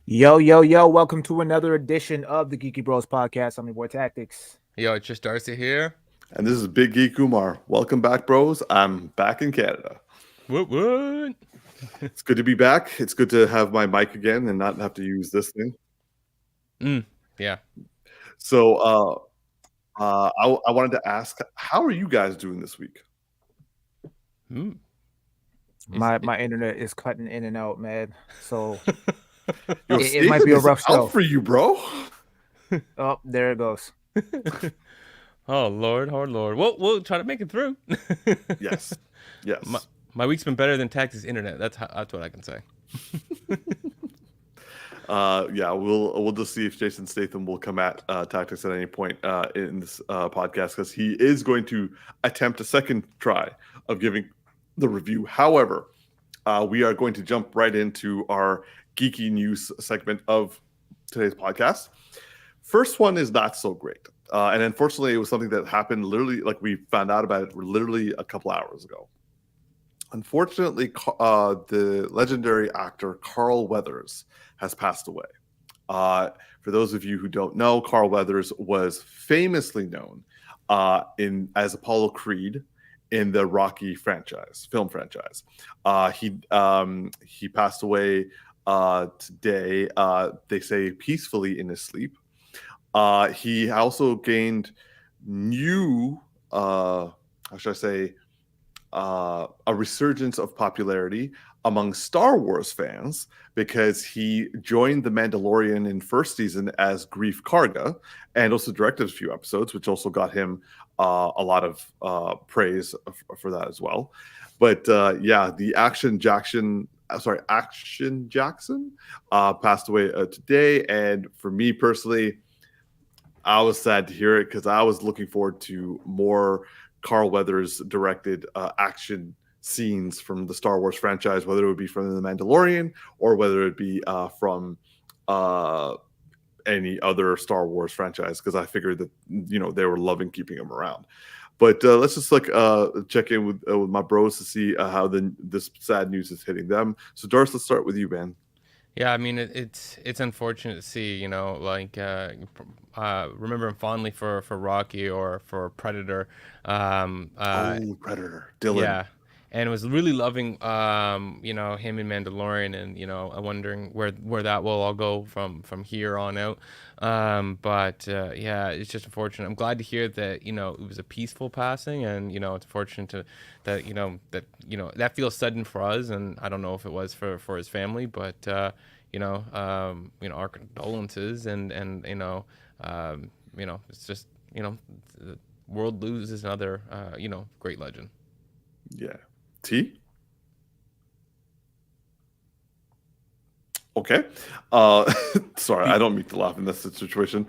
Yo, yo, yo, welcome to another edition of the Geeky Bros Podcast. I'm your boy Tactix. Yo, it's just Darcy here. And this is Big Geek Umar. Welcome back, bros. I'm back in Canada. What? It's good to be back. It's good to have my mic again and not have to use this thing. Yeah. So I wanted to ask, how are you guys doing this week? Mm. My internet is cutting in and out, man. So Yo, it might be a rough show out for you, bro. Oh, there it goes. Oh Lord. We'll try to make it through. Yes. My week's been better than Tactix internet. That's what I can say. Yeah, we'll just see if Jason Statham will come at Tactics at any point in this podcast, because he is going to attempt a second try of giving the review. However, we are going to jump right into our geeky news segment of today's podcast. First one is not so great. And unfortunately, it was something that happened literally, like we found out about it literally a couple hours ago. Unfortunately, the legendary actor Carl Weathers has passed away. For those of you who don't know, Carl Weathers was famously known as Apollo Creed in the Rocky film franchise. He passed away today. They say peacefully in his sleep. He also gained new, how should I say, a resurgence of popularity among Star Wars fans because he joined The Mandalorian in first season as Grief Karga and also directed a few episodes, which also got him a lot of praise for that as well. But yeah, the Action Jackson passed away today. And for me personally, I was sad to hear it because I was looking forward to more Carl Weathers directed action scenes from the Star Wars franchise, whether it would be from The Mandalorian or whether it be from any other Star Wars franchise, because I figured that they were loving keeping him around. But let's just check in with my bros to see how this sad news is hitting them. So Darcy, let's start with you, man. Yeah, I mean it's unfortunate to see, remember him fondly for Rocky or for Predator. Predator, Dylan. Yeah, and was really loving him in Mandalorian, and I'm wondering where that will all go from here on out. But yeah, it's just unfortunate. I'm glad to hear that it was a peaceful passing, and it's unfortunate that feels sudden for us, and I don't know if it was for his family, but our condolences, and it's just the world loses another great legend. Yeah. T? Okay. Sorry, I don't mean to laugh in this situation.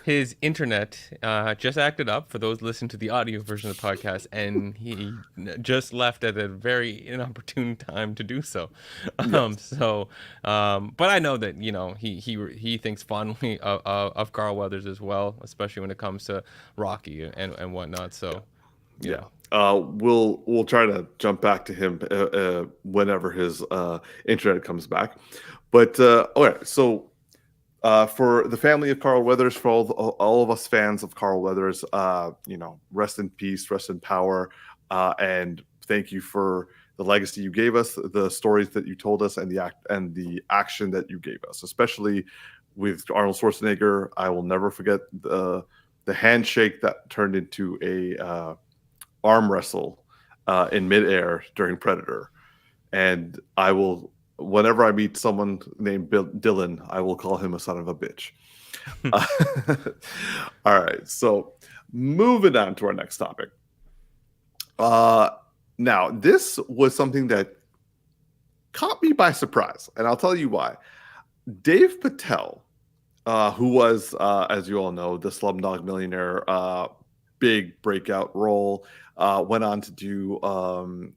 His internet just acted up for those listening to the audio version of the podcast, and he just left at a very inopportune time to do so. Yes. But I know that he thinks fondly of Carl Weathers as well, especially when it comes to Rocky and whatnot. So yeah. We'll try to jump back to him whenever his internet comes back. But okay, so for the family of Carl Weathers, for all of us fans of Carl Weathers, rest in peace, rest in power, and thank you for the legacy you gave us, the stories that you told us, and the action that you gave us, especially with Arnold Schwarzenegger. I will never forget the handshake that turned into a arm wrestle in midair during Predator. And I will, whenever I meet someone named Dylan, I will call him a son of a bitch. All right, so moving on to our next topic. Now, this was something that caught me by surprise, and I'll tell you why. Dave Patel, who was, as you all know, the Slumdog Millionaire big breakout role, went on to do Aaron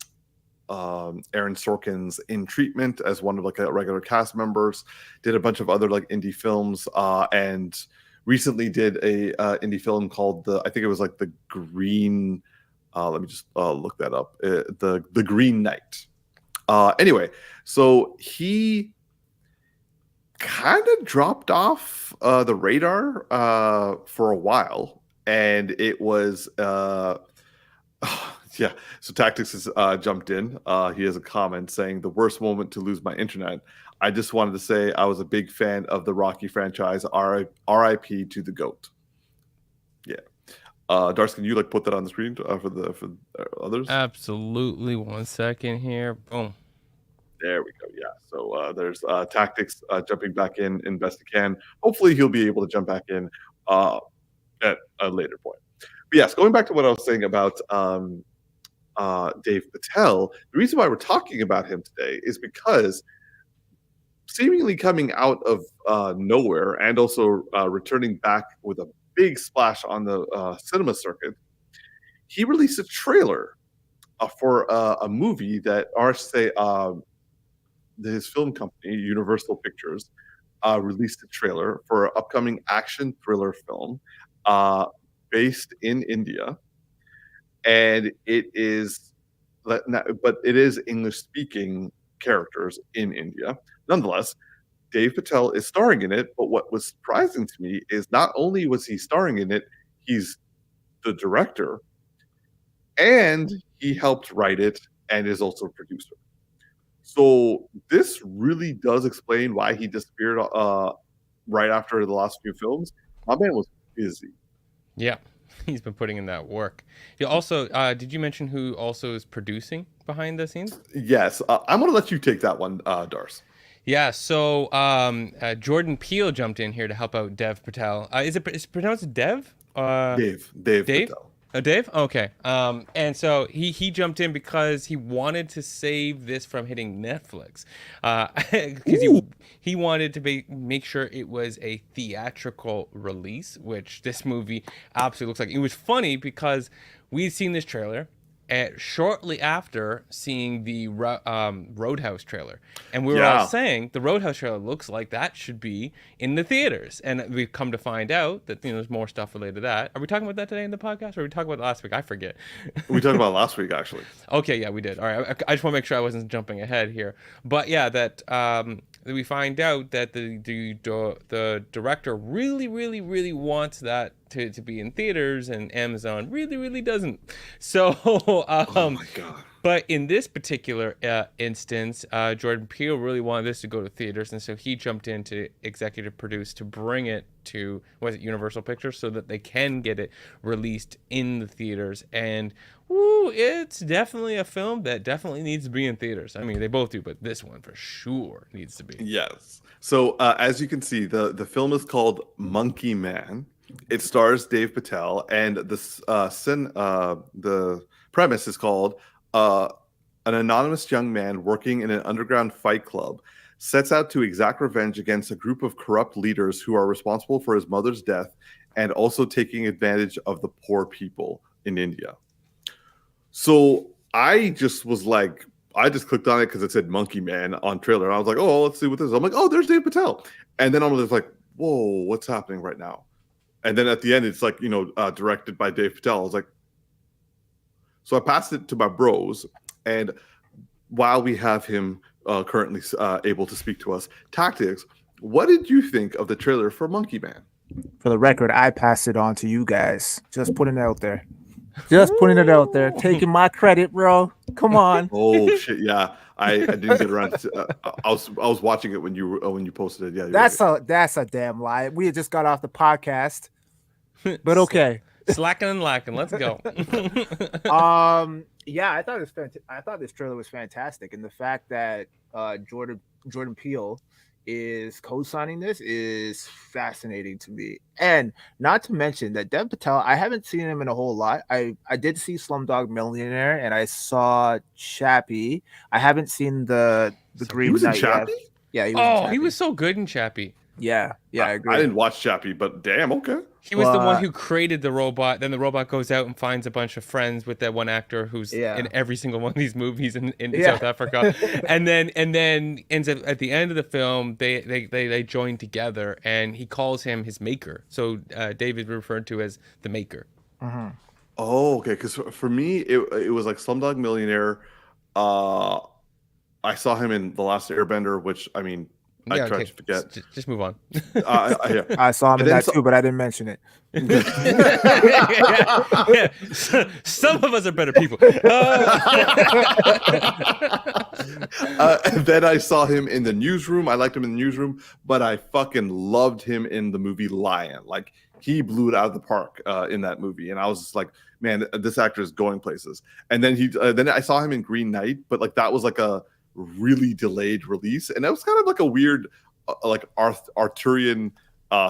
Sorkin's In Treatment as one of a regular cast members, did a bunch of other indie films, and recently did a indie film called I think it was the Green. Let me just look that up. The Green Knight. Anyway, so he kind of dropped off the radar for a while, and it was yeah. So Tactix has jumped in. He has a comment saying the worst moment to lose my internet. I just wanted to say I was a big fan of the Rocky franchise. R.I.P. to the GOAT. Yeah. Darcy, can you like put that on the screen for others? Absolutely. 1 second here. Boom. There we go. Yeah. So there's Tactix jumping back in best he can. Hopefully he'll be able to jump back in at a later point. But yes, going back to what I was saying about Dave Patel, the reason why we're talking about him today is because seemingly coming out of nowhere and also returning back with a big splash on the cinema circuit, he released a trailer for a movie that, or I should say, his film company, Universal Pictures, released a trailer for an upcoming action thriller film based in India. And it is, but it is English-speaking characters in India. Nonetheless, Dave Patel is starring in it, but what was surprising to me is not only was he starring in it, he's the director, and he helped write it and is also a producer. So this really does explain why he disappeared right after the last few films. My man was busy. Yeah, he's been putting in that work. He also, did you mention who also is producing behind the scenes? Yes, I'm going to let you take that one, Darce. Yeah, so Jordan Peele jumped in here to help out Dev Patel. Is it pronounced Dev? Dave Patel. Oh, Dave? Okay. And so he jumped in because he wanted to save this from hitting Netflix. Because he wanted to make sure it was a theatrical release, which this movie absolutely looks like. It was funny because we'd seen this trailer shortly after seeing the Roadhouse trailer. And we were all saying the Roadhouse trailer looks like that should be in the theaters. And we've come to find out that there's more stuff related to that. Are we talking about that today in the podcast, or are we talking about it last week? I forget. We talked about last week, actually. Okay, yeah, we did. All right. I just want to make sure I wasn't jumping ahead here. But yeah, that we find out that the director really, really, really wants that to be in theaters, and Amazon really, really doesn't. So, oh my God. But in this particular instance, Jordan Peele really wanted this to go to theaters, and so he jumped in to executive produce to bring it to Universal Pictures so that they can get it released in the theaters. And it's definitely a film that definitely needs to be in theaters. I mean, they both do, but this one for sure needs to be. Yes. So as you can see, the film is called Monkey Man. It stars Dave Patel, and the premise is called an anonymous young man working in an underground fight club sets out to exact revenge against a group of corrupt leaders who are responsible for his mother's death and also taking advantage of the poor people in India. So I just clicked on it because it said Monkey Man on trailer. And I was like, oh, let's see what this is. I'm like, oh, there's Dave Patel. And then I'm just like, whoa, what's happening right now? And then at the end, it's like, directed by Dave Patel. I was like, so I passed it to my bros. And while we have him currently able to speak to us, Tactix, what did you think of the trailer for Monkey Man? For the record, I passed it on to you guys. Just putting it out there. Just putting it out there. Taking my credit, bro. Come on. Oh shit! Yeah, I didn't get around to. I was watching it when you posted it. Yeah, that's a damn lie. We had just got off the podcast, but okay. Slacking and lacking. Let's go. Yeah, I thought this trailer was fantastic, and the fact that Jordan Peele is co-signing this is fascinating to me. And not to mention that Dev Patel, I haven't seen him in a whole lot. I did see Slumdog Millionaire, and I saw Chappie. I haven't seen the Green Knight yet. Yeah, he was so good in Chappie. Yeah, I agree. I didn't watch Chappie, but damn, okay. He was the one who created the robot. Then the robot goes out and finds a bunch of friends with that one actor who's in every single one of these movies in South Africa. and then ends up at the end of the film, they join together, and he calls him his maker. So David referred to as the maker. Mm-hmm. Oh, okay. Because for me, it was like Slumdog Millionaire. I saw him in The Last Airbender, which, I mean, I Yeah, tried okay. to forget. Just move on. Yeah. I saw him in And then that too, but I didn't mention it. Yeah. Some of us are better people. And then I saw him in the newsroom. I liked him in the newsroom, but I fucking loved him in the movie Lion. Like, he blew it out of the park in that movie, and I was just like, man, this actor is going places. And then then I saw him in Green Knight, but like that was like a really delayed release, and that was kind of like a weird, like Arthurian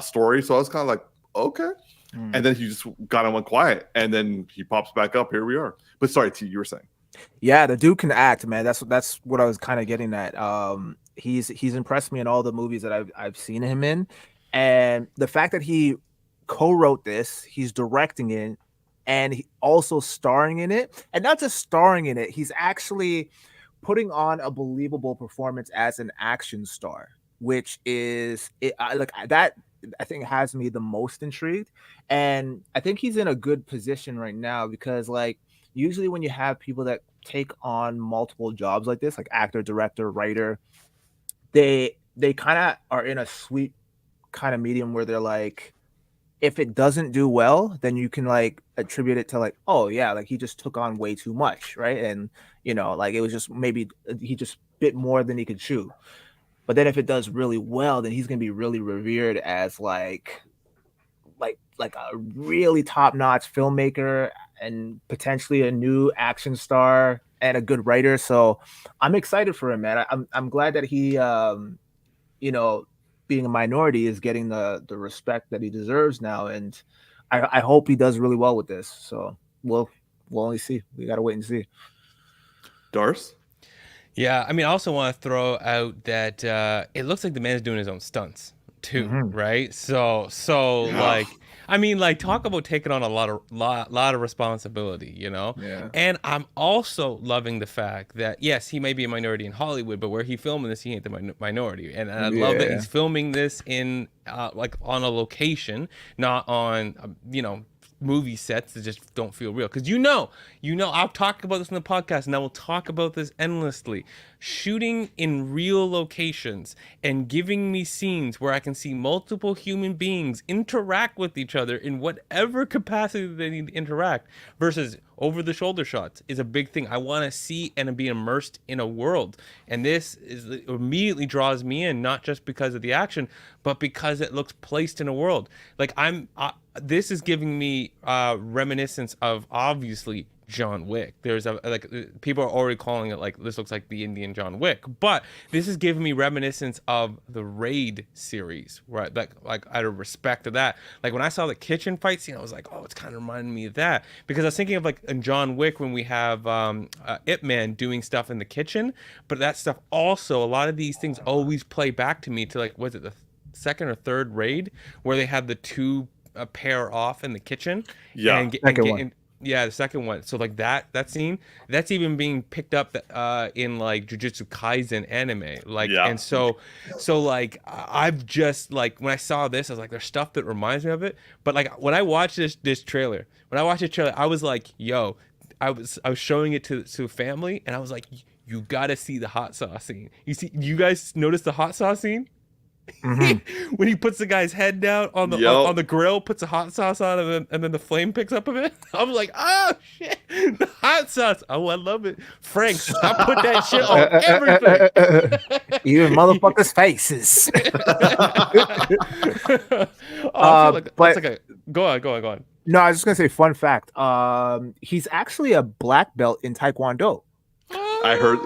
story. So I was kind of like, okay. And then he just got on, went quiet, and then he pops back up. Here we are. But sorry, T, you were saying. Yeah, the dude can act, man. That's what I was kind of getting at. He's impressed me in all the movies that I've seen him in, and the fact that he co-wrote this, he's directing it, and he also starring in it, and not just starring in it, he's actually putting on a believable performance as an action star, which is like that. I think has me the most intrigued, and I think he's in a good position right now because, like, usually when you have people that take on multiple jobs like this, like actor, director, writer, they kind of are in a sweet kind of medium where they're like, if it doesn't do well, then you can like attribute it to like, oh yeah, like he just took on way too much, right? And like it was just maybe he just bit more than he could chew. But then if it does really well, then he's gonna be really revered as like a really top-notch filmmaker and potentially a new action star and a good writer. So I'm excited for him, man. I'm glad that he being a minority is getting the respect that he deserves now, and I hope he does really well with this. So we'll only see. We gotta wait and see. Darce? Yeah, I mean, I also want to throw out that it looks like the man is doing his own stunts too, right? So like, I mean, like, talk about taking on a lot of responsibility, Yeah. And I'm also loving the fact that yes, he may be a minority in Hollywood, but where he filming this, he ain't the minority, and I love that he's filming this in like on a location, not on movie sets that just don't feel real. Because I've talked about this in the podcast, and I will talk about this endlessly. Shooting in real locations and giving me scenes where I can see multiple human beings interact with each other in whatever capacity they need to interact versus over-the-shoulder shots is a big thing. I want to see and be immersed in a world, and this immediately draws me in, not just because of the action, but because it looks placed in a world. Like this is giving me reminiscence of obviously John Wick. There's people are already calling it like this looks like the Indian John Wick, but this is giving me reminiscence of the Raid series, right? Like out of respect to that, like when I saw the kitchen fight scene, I was like, oh, it's kind of reminding me of that, because I was thinking of like in John Wick when we have Ip Man doing stuff in the kitchen, but that stuff also, a lot of these things always play back to me to like, was it the second or third Raid where they had the two pair off in the kitchen? Yeah, the second one. So like that scene, that's even being picked up in like Jujutsu Kaisen anime. Like, yeah. And so like I've just like, when I saw this, I was like, there's stuff that reminds me of it. But like when I watched this trailer, I was like, yo, I was showing it to family, and I was like, you gotta see the hot sauce scene. You guys notice the hot sauce scene? Mm-hmm. When he puts the guy's head down on the grill, puts the hot sauce on him, and then the flame picks up a bit. I'm like, oh shit, the hot sauce. Oh, I love it. Frank, stop put that shit on everything. Even motherfuckers' faces. Go on. No, I was just gonna say, fun fact. He's actually a black belt in Taekwondo. I heard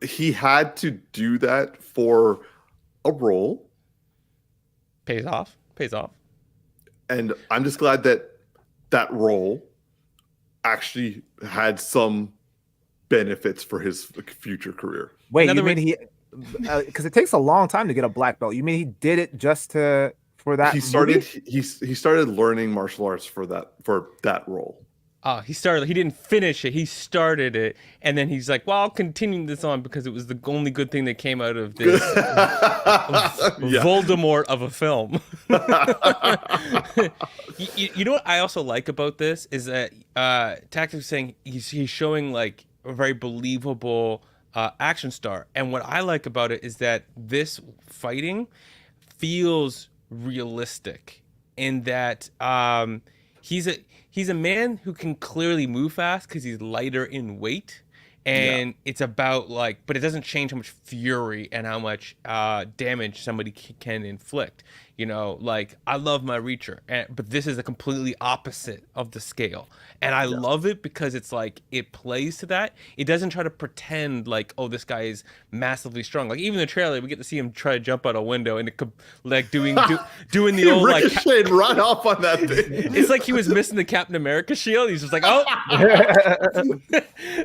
he had to do that for a role. Pays off. And I'm just glad that role actually had some benefits for his future career. Wait, you mean he? Because it takes a long time to get a black belt. You mean he did it just for that? He started learning martial arts for that role. He didn't finish it. He started it, and then he's like, well, I'll continue this on because it was the only good thing that came out of this Voldemort of a film. You know what I also like about this is that Tactix saying he's showing like a very believable action star. And what I like about it is that this fighting feels realistic in that he's a man who can clearly move fast because he's lighter in weight. And it's about like, but it doesn't change how much fury and how much damage somebody can inflict. You know, like I love my Reacher, but this is a completely opposite of the scale, and I love it because it's like it plays to that. It doesn't try to pretend like, oh, this guy is massively strong. Like even the trailer, we get to see him try to jump out a window and like doing the old like run off on that thing. It's like he was missing the Captain America shield. He's just like, oh,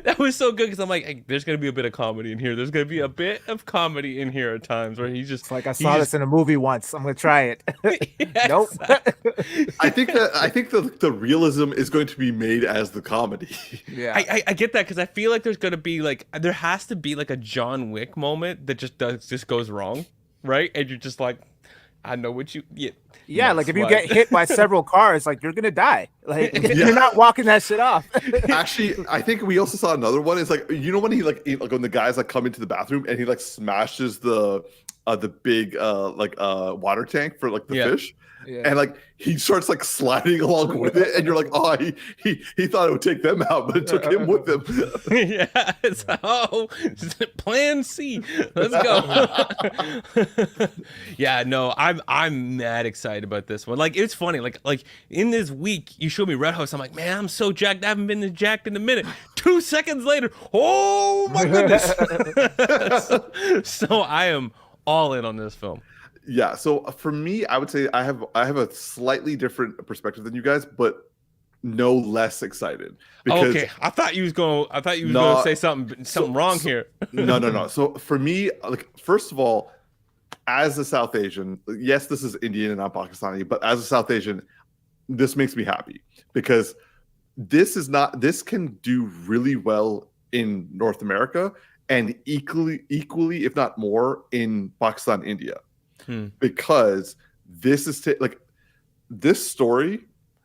that was so good because I'm like, hey, there's gonna be a bit of comedy in here. There's gonna be a bit of comedy in here at times where he's just it's like I saw this in a movie once. I'm gonna try it. Yes. Nope. I think the realism is going to be made as the comedy. Yeah, I get that because I feel like there's gonna be like there has to be like a John Wick moment that just goes wrong, right? And you're just like, I know what you yeah. Like if you get hit by several cars, like you're gonna die. Like you're not walking that shit off. Actually, I think we also saw another one. It's like, you know, when he like when the guys like come into the bathroom and he like smashes the big water tank for like the fish. Yeah. And like he starts like sliding along with it, and you're like, oh, he thought it would take them out, but it took him with them. Yeah, it's plan C. Let's go. Yeah, no, I'm mad excited about this one. Like it's funny, like in this week you showed me Red House. I'm like, man, I'm so jacked. I haven't been this jacked in a minute. 2 seconds later, oh my goodness. So I am all in on this film. Yeah, so for me, I would say I have a slightly different perspective than you guys, but no less excited. Because, okay, I thought you was going to say something wrong here. No. So for me, like first of all, as a South Asian, yes, this is Indian and not Pakistani, but as a South Asian, this makes me happy because this can do really well in North America and equally, if not more, in Pakistan, India. Because this is this story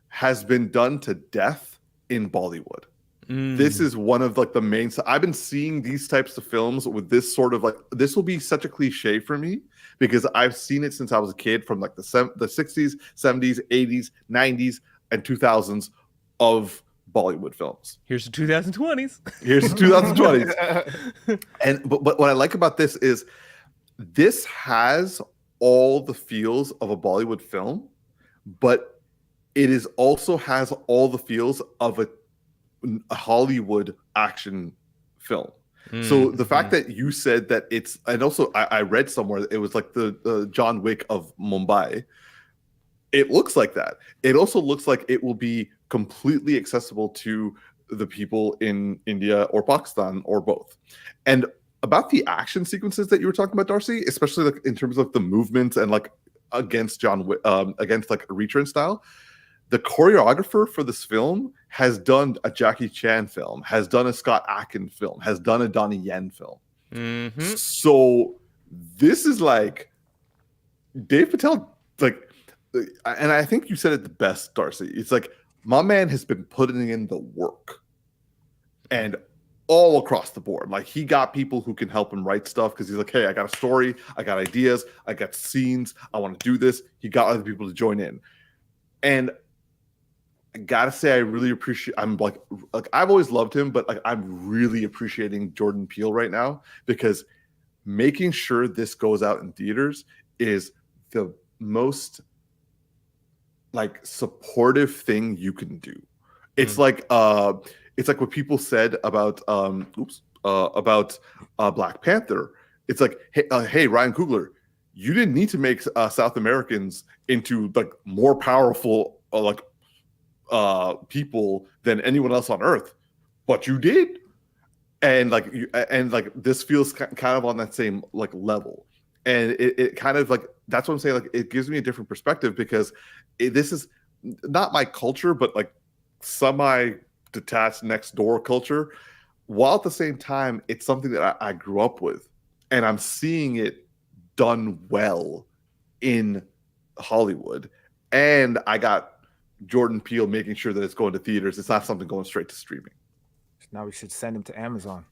has been done to death in Bollywood. This is one of like the main. I've been seeing these types of films with this sort of like, this will be such a cliche for me because I've seen it since I was a kid, from like the 60s, 70s, 80s, 90s, and 2000s of Bollywood films. Here's the 2020s. Here's the 2020s. But what I like about this is this has all the feels of a Bollywood film, but it is also has all the feels of a Hollywood action film. So the fact that you said that it's, and also I read somewhere it was like the John Wick of Mumbai. It looks like that. It also looks like it will be completely accessible to the people in India or Pakistan or both. And about the action sequences that you were talking about, Darcy, especially like in terms of the movements and like against against like Reacher and style, the choreographer for this film has done a Jackie Chan film, has done a Scott Adkins film, has done a Donnie Yen film. So this is like Dave Patel, like, and I think you said it the best, Darcy. It's like my man has been putting in the work, and all across the board. Like he got people who can help him write stuff because he's like, hey, I got a story, I got ideas, I got scenes, I want to do this. He got other people to join in. And I gotta say, I really appreciate, I'm like I've always loved him, but like I'm really appreciating Jordan Peele right now because making sure this goes out in theaters is the most like supportive thing you can do. It's like it's like what people said about Black Panther. It's like, hey, Ryan Coogler, you didn't need to make South Americans into like more powerful people than anyone else on Earth, but you did. And like this feels kind of on that same like level, and it kind of like, that's what I'm saying. Like it gives me a different perspective because this is not my culture, but like semi-detached next door culture, while at the same time it's something that I grew up with, and I'm seeing it done well in Hollywood. And I got Jordan Peele making sure that it's going to theaters. It's not something going straight to streaming. Now we should send him to Amazon.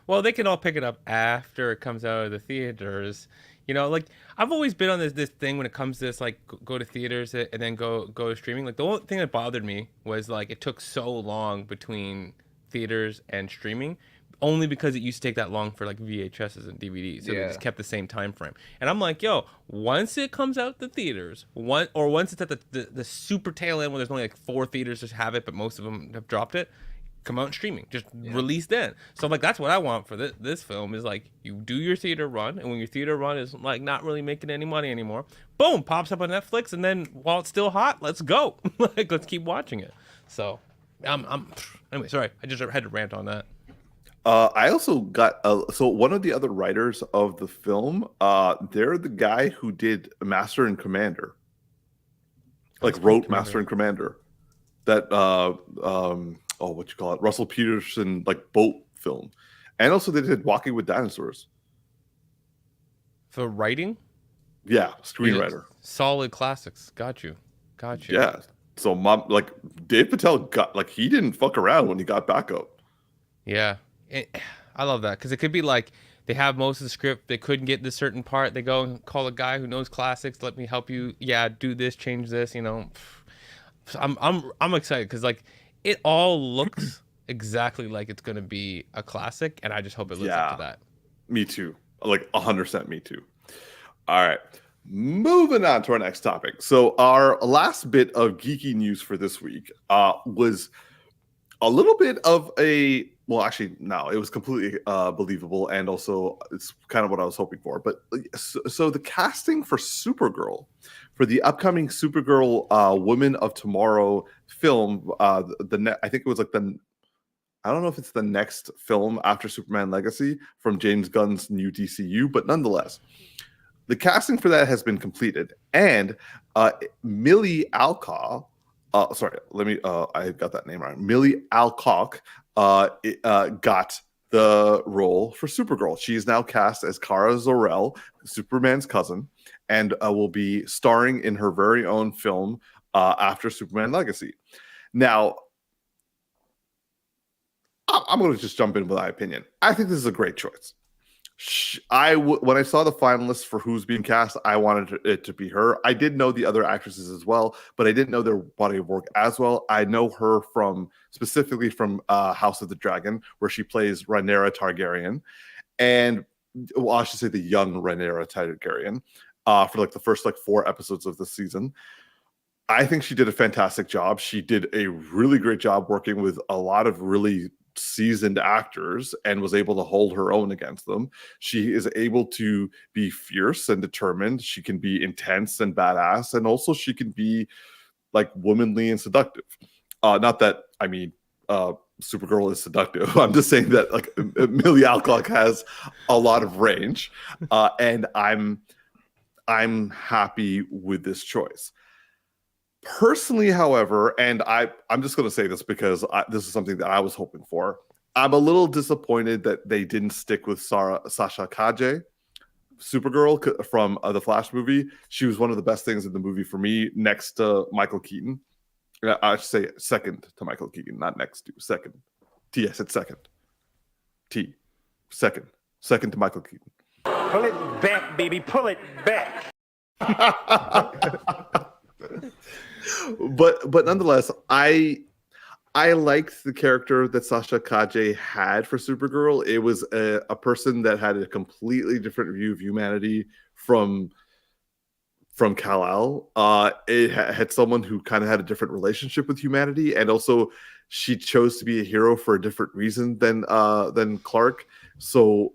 Well, they can all pick it up after it comes out of the theaters. You know, like I've always been on this thing when it comes to this, like go to theaters and then go to streaming. Like the only thing that bothered me was like it took so long between theaters and streaming, only because it used to take that long for like VHSs and DVDs. So they Yeah. just kept the same time frame. And I'm like, yo, once it comes out the theaters, once it's at the super tail end when there's only like 4 theaters just have it, but most of them have dropped it, come out in streaming, just release then. So I'm like, that's what I want for this film is like you do your theater run, and when your theater run is like not really making any money anymore, boom, pops up on Netflix, and then while it's still hot, let's go. Like let's keep watching it. So anyway, sorry, I just had to rant on that. I also got so one of the other writers of the film, they're the guy who did Master and Commander, like wrote Master and Commander, that what you call it, Russell Peterson like boat film, and also they did Walking with Dinosaurs. For writing, yeah, screenwriter, solid classics. Got you. Yeah, so like Dave Patel got like he didn't fuck around when he got back up. Yeah. I love that because it could be like they have most of the script, they couldn't get this certain part, they go and call a guy who knows classics, let me help you, do this, change this, you know. I'm excited because like it all looks exactly like it's gonna be a classic, and I just hope it lives up to that. Me too, like 100% me too. All right, moving on to our next topic. So our last bit of geeky news for this week was a little bit of a, well, actually, no, it was completely believable, and also it's kind of what I was hoping for. But so the casting for Supergirl, for the upcoming Supergirl Women of Tomorrow film, I think it was like I don't know if it's the next film after Superman Legacy from James Gunn's new DCU, but nonetheless, the casting for that has been completed, and Millie Alcock. I got that name right. Millie Alcock got the role for Supergirl. She is now cast as Kara Zor-El, Superman's cousin, and will be starring in her very own film after Superman Legacy. Now, I'm going to just jump in with my opinion. I think this is a great choice. When I saw the finalists for who's being cast, I wanted it to be her. I did know the other actresses as well, but I didn't know their body of work as well. I know her specifically from House of the Dragon, where she plays Rhaenyra Targaryen, and I should say the young Rhaenyra Targaryen for like the first 4 episodes of the season. I think she did a fantastic job. She did a really great job working with a lot of really seasoned actors and was able to hold her own against them. She is able to be fierce and determined. She can be intense and badass, and also she can be like womanly and seductive. Not that Supergirl is seductive. I'm just saying that like Millie Alcock has a lot of range, and I'm happy with this choice. Personally, however, and I'm just going to say this because this is something that I was hoping for. I'm a little disappointed that they didn't stick with Sasha Calle, Supergirl from the Flash movie. She was one of the best things in the movie for me, next to Michael Keaton. I should say second to Michael Keaton, not next to, second. T, I said second. T, second. Second to Michael Keaton. Pull it back, baby, pull it back. But nonetheless, I liked the character that Sasha Calle had for Supergirl. It was a person that had a completely different view of humanity from Kal-El. It had someone who kind of had a different relationship with humanity, and also she chose to be a hero for a different reason than Clark. So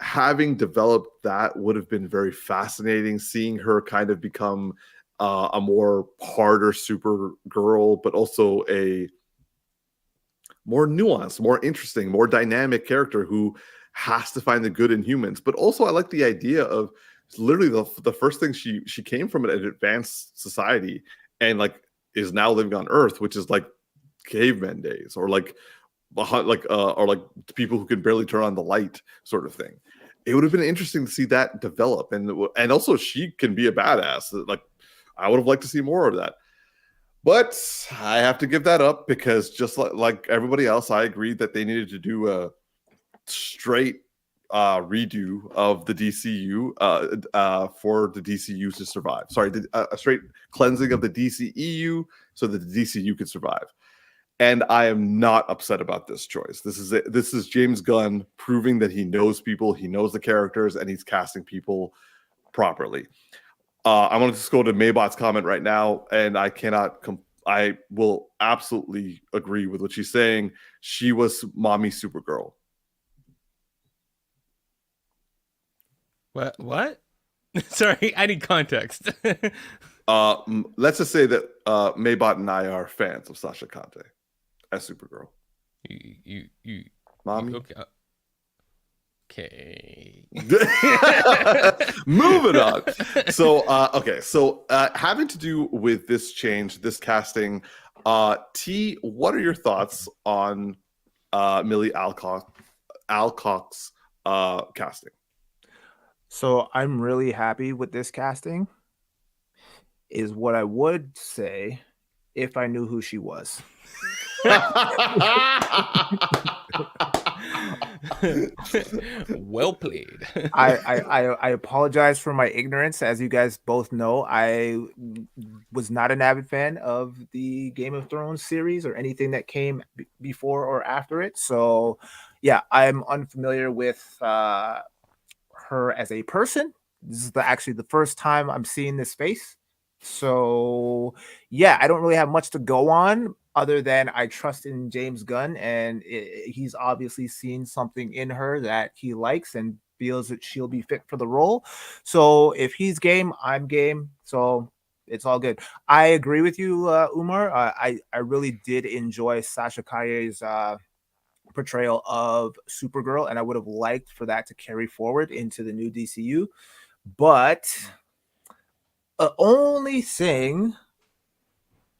having developed that would have been very fascinating, seeing her kind of become a more harder Supergirl, but also a more nuanced, more interesting, more dynamic character who has to find the good in humans. But also I like the idea of literally the first thing she came from an advanced society and like is now living on Earth, which is like caveman days or like people who can barely turn on the light sort of thing. It would have been interesting to see that develop, and also she can be a badass. Like I would have liked to see more of that. But I have to give that up because just like everybody else, I agreed that they needed to do a straight redo of the DCU for the DCU to survive. Sorry, a straight cleansing of the DCEU so that the DCU could survive. And I am not upset about this choice. This is James Gunn proving that he knows people, he knows the characters, and he's casting people properly. I want to just go to Maybot's comment right now, and I will absolutely agree with what she's saying. She was mommy Supergirl. What? Sorry, I need context. Let's just say that Maybot and I are fans of Sasha Conte as Supergirl. You Mommy? Okay. Moving on. So having to do with this change, this casting, T, what are your thoughts on Millie Alcock's casting? So I'm really happy with this casting, is what I would say if I knew who she was. Well played. I apologize for my ignorance. As you guys both know, I was not an avid fan of the Game of Thrones series or anything that came before or after it. So yeah, I'm unfamiliar with her as a person. This is actually the first time I'm seeing this face. So yeah, I don't really have much to go on other than I trust in James Gunn, and he's obviously seen something in her that he likes and feels that she'll be fit for the role. So if he's game, I'm game. So it's all good. I agree with you, Umar. I really did enjoy Sasha Calle's portrayal of Supergirl, and I would have liked for that to carry forward into the new DCU. But the only thing,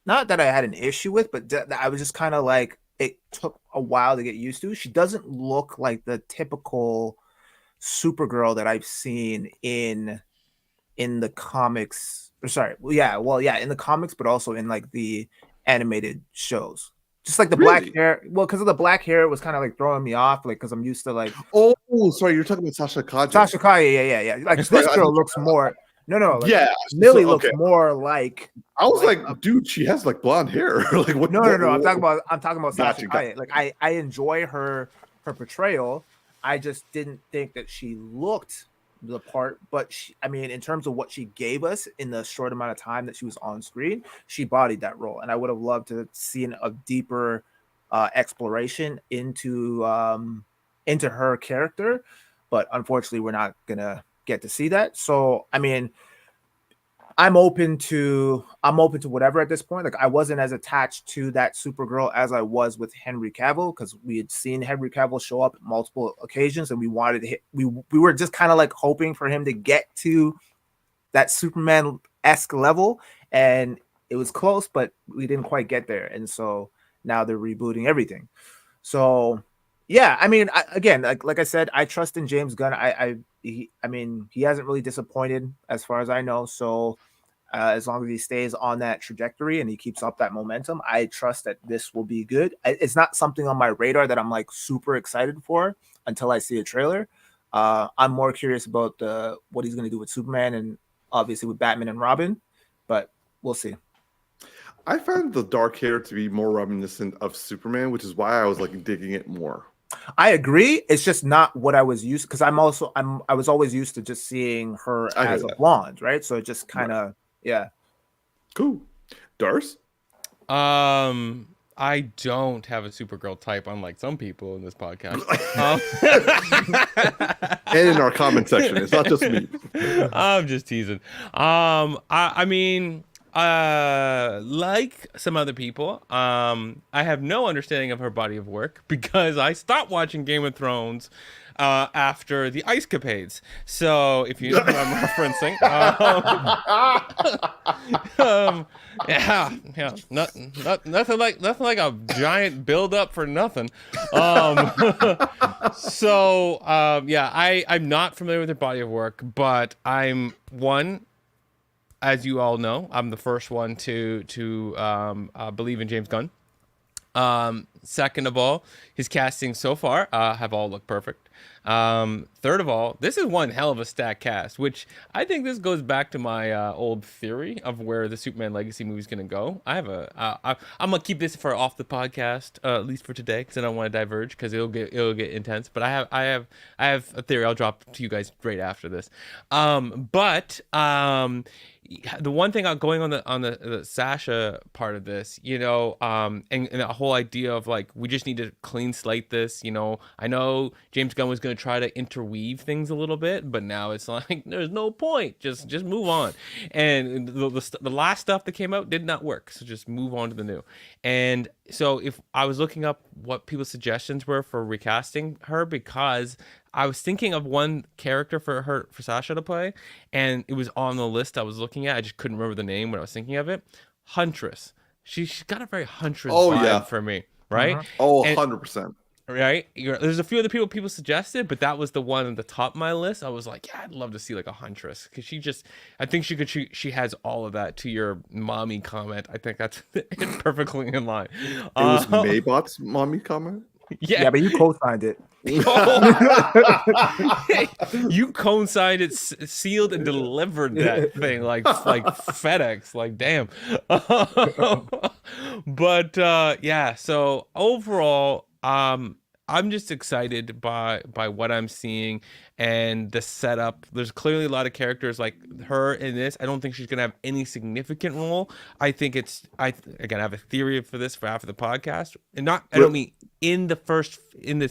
not that I had an issue with, but that I was just kind of like, it took a while to get used to. She doesn't look like the typical Supergirl that I've seen in the comics. Or sorry, in the comics, but also in like the animated shows. Just like the black hair. Well, because of the black hair, it was kind of like throwing me off, like because I'm used to like. Oh, sorry, you're talking about Sasha Calle. Sasha Calle, yeah. Like this girl looks more. No. Like, yeah, Millie looks more like. I was like, dude, she has like blonde hair. Like what? No. I'm talking about Sasha Calle. Like I enjoy her portrayal. I just didn't think that she looked the part, but in terms of what she gave us in the short amount of time that she was on screen, she bodied that role, and I would have loved to see a deeper exploration into her character, but unfortunately, we're not gonna get to see that. So, I'm open to whatever at this point. Like I wasn't as attached to that Supergirl as I was with Henry Cavill, because we had seen Henry Cavill show up at multiple occasions, and we were just kind of like hoping for him to get to that Superman-esque level, and it was close, but we didn't quite get there. And so now they're rebooting everything. So yeah, again, like I said, I trust in James Gunn. He hasn't really disappointed as far as I know. So as long as he stays on that trajectory and he keeps up that momentum, I trust that this will be good. It's not something on my radar that I'm like super excited for until I see a trailer. I'm more curious about what he's going to do with Superman and obviously with Batman and Robin, but we'll see. I found the dark hair to be more reminiscent of Superman, which is why I was like digging it more. I agree. It's just not what I was used, because I was always used to just seeing her as a blonde, right? So it just kind of yeah. Cool. Darce? I don't have a Supergirl type, unlike some people in this podcast. And in our comment section, it's not just me. I'm just teasing. Like some other people, I have no understanding of her body of work because I stopped watching Game of Thrones after the Ice Capades. So if you know what I'm referencing, nothing like a giant build up for nothing. I'm not familiar with her body of work, but I'm as you all know, I'm the first one to believe in James Gunn. Second of all, his casting so far have all looked perfect. Third of all, this is one hell of a stacked cast, which I think this goes back to my old theory of where the Superman Legacy movie is going to go. I'm gonna keep this for off the podcast, at least for today, because I don't want to diverge, because it'll get intense. But I have a theory I'll drop to you guys right after this. The one thing going on the Sasha part of this, and the whole idea of like, we just need to clean slate this. I know James Gunn was going to try to interweave things a little bit, but now it's like there's no point. Just move on. And the last stuff that came out did not work, so just move on to the new. And so if I was looking up what people's suggestions were for recasting her, because I was thinking of one character for Sasha to play, and it was on the list I was looking at. I just couldn't remember the name when I was thinking of it. Huntress. She's got a very Huntress vibe for me, right? Uh-huh. Oh, 100%. Right? There's a few other people suggested, but that was the one at the top of my list. I was like, yeah, I'd love to see like a Huntress, because I think she has all of that. To your mommy comment, I think that's perfectly in line. It was Maybot's mommy comment. Yeah, but you co-signed it. You co-signed it, sealed and delivered that thing like FedEx. Like, damn. But yeah. So overall, I'm just excited by what I'm seeing and the setup. There's clearly a lot of characters like her in this. I don't think she's gonna have any significant role. I think I have a theory for this for after the podcast, and I don't mean in this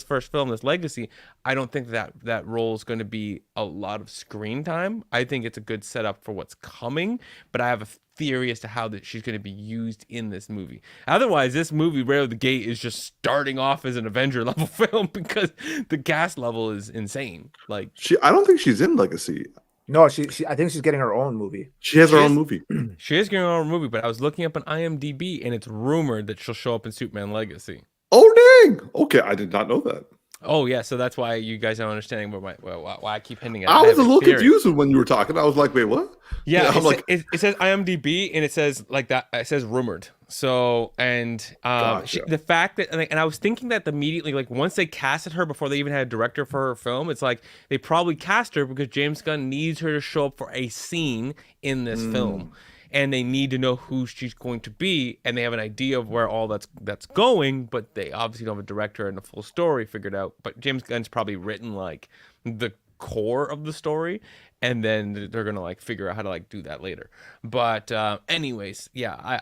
first film, this Legacy. I don't think that role is going to be a lot of screen time. I think it's a good setup for what's coming, but I have a theory as to how that she's going to be used in this movie. Otherwise, this movie right out of the gate is just starting off as an Avenger level film, because the cast level is insane. Like, I don't think she's in Legacy. No, she I think she's getting her own movie. She has her own movie. She is getting her own movie, but I was looking up on IMDb, and it's rumored that she'll show up in Superman Legacy. Oh, dang. Okay, I did not know that. Oh, yeah, so that's why you guys aren't understanding why I keep hinting at it. I was a little confused when you were talking. I was like, wait, what? Yeah, it says IMDb, and it says like that. It says rumored. So, and Gotcha. the fact that, and I was thinking that immediately, like once they casted her before they even had a director for her film, it's like they probably cast her because James Gunn needs her to show up for a scene in this film. And they need to know who she's going to be, and they have an idea of where all that's going, but they obviously don't have a director and a full story figured out. But James Gunn's probably written like the core of the story, and then they're gonna like figure out how to like do that later. But anyways, yeah,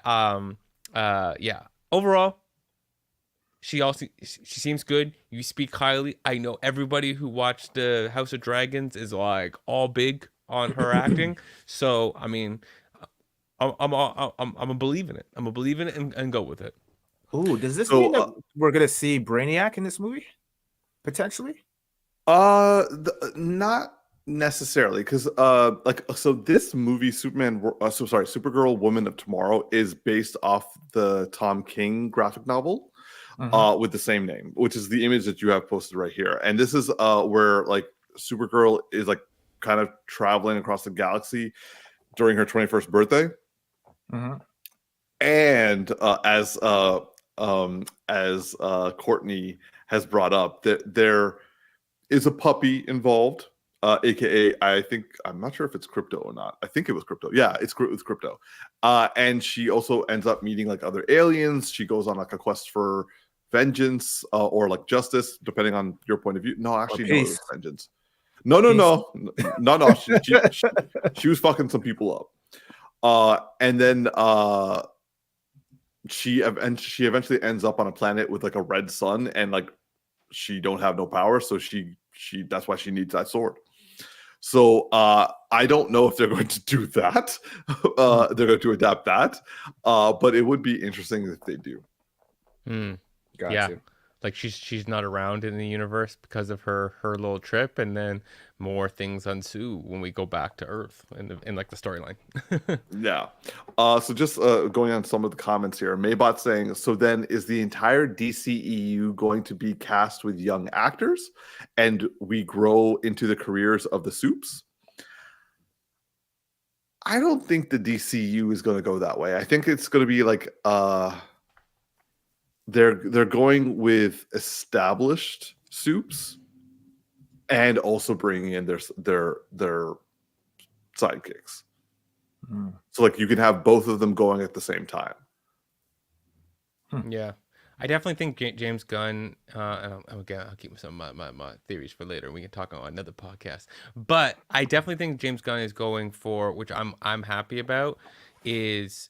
yeah. Overall, she seems good. You speak highly. I know everybody who watched the House of Dragons is like all big on her acting. So I mean, I'm a believe in it. I'm a believe in it and go with it. Ooh, does this mean that we're gonna see Brainiac in this movie potentially? Not necessarily, because this movie, Supergirl, Woman of Tomorrow, is based off the Tom King graphic novel, with the same name, which is the image that you have posted right here. And this is where like Supergirl is like kind of traveling across the galaxy during her 21st birthday. And as Courtney has brought up, that there is a puppy involved, aka I'm not sure if it's Crypto or not. I think it was Crypto. Yeah, it's Crypto. And she also ends up meeting like other aliens. She goes on like a quest for vengeance or like justice, depending on your point of view. No, actually, no, it was vengeance. No. She was fucking some people up. And then she eventually ends up on a planet with like a red sun, and like she don't have no power, so she that's why she needs that sword. So I don't know if they're going to do that. They're going to adapt that, but it would be interesting if they do. Yeah, like she's not around in the universe because of her little trip, and then more things ensue when we go back to Earth in like the storyline. Yeah. So just going on some of the comments here, Maybot saying, so then is the entire DCEU going to be cast with young actors, and we grow into the careers of the Supes? I don't think the DCU is going to go that way. I think it's going to be like they're going with established soups and also bringing in their sidekicks. So like you can have both of them going at the same time. Yeah, I definitely think James Gunn. Again, I'll keep some of my theories for later. We can talk on another podcast. But I definitely think James Gunn is going for, which I'm happy about, is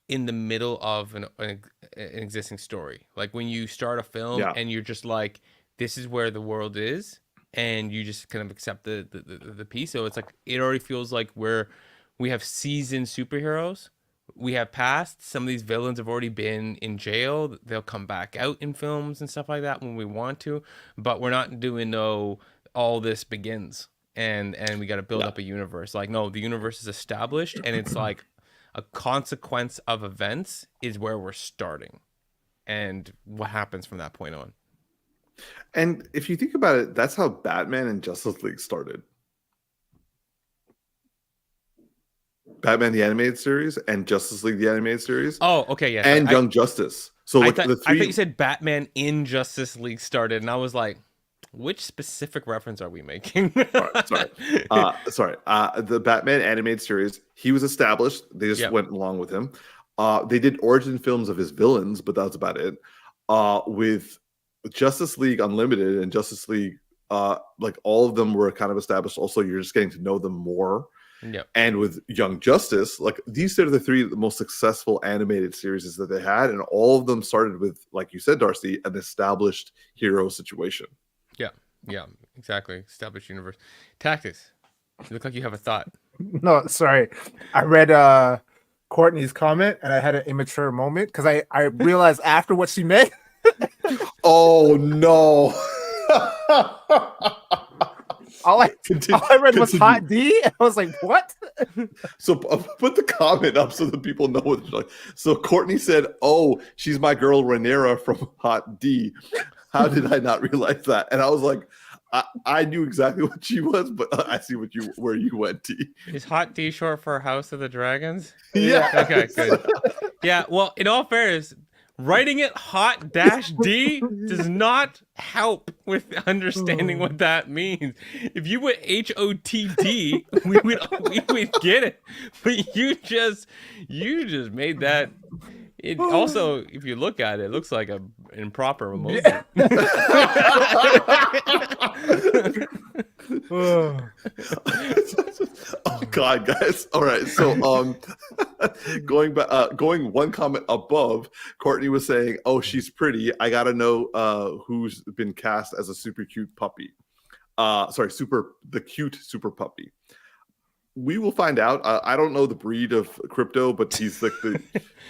in the middle of an existing story. Like when you start a film and you're just like, this is where the world is, and you just kind of accept the piece. So it's like it already feels like we have seasoned superheroes. We have passed. Some of these villains have already been in jail. They'll come back out in films and stuff like that when we want to. But we're not doing all this begins and we got to build up a universe. Like, no, the universe is established, and it's like a consequence of events is where we're starting, and what happens from that point on. And if you think about it, that's how Batman and Justice League started. Batman the Animated Series and Justice League the Animated Series. Oh, okay, yeah. And Young Justice. So like I thought you said Batman in Justice League started, and I was like, which specific reference are we making? Sorry. The Batman Animated Series, he was established. They just went along with him. They did origin films of his villains, but that's about it. With Justice League Unlimited and Justice League, like all of them were kind of established. Also, you're just getting to know them more. Yep. And with Young Justice, like these are the three most successful animated series that they had, and all of them started with, like you said, Darcy, an established hero situation. Yeah, exactly. Established universe. Tactix, you look like you have a thought. No, sorry. I read Courtney's comment and I had an immature moment because I realized after what she meant. Oh no. All I read was Hot D. I was like, what? So put the comment up so that people know what it's like. So Courtney said, oh, she's my girl Rhaenyra from Hot D. How did I not realize that? And I was like, I knew exactly what she was, but I see where you went, T. Is Hot D short for House of the Dragons? Yeah. Okay, good. Yeah, well, in all fairness, writing it Hot -D does not help with understanding what that means. If you went HOTD, we would get it. But you just made that. It also, if you look at it, it looks like an improper emoji. Oh God, guys! All right, so going one comment above, Courtney was saying, "Oh, she's pretty. I gotta know who's been cast as a super cute puppy. The cute super puppy." We will find out. I don't know the breed of Crypto, but he's like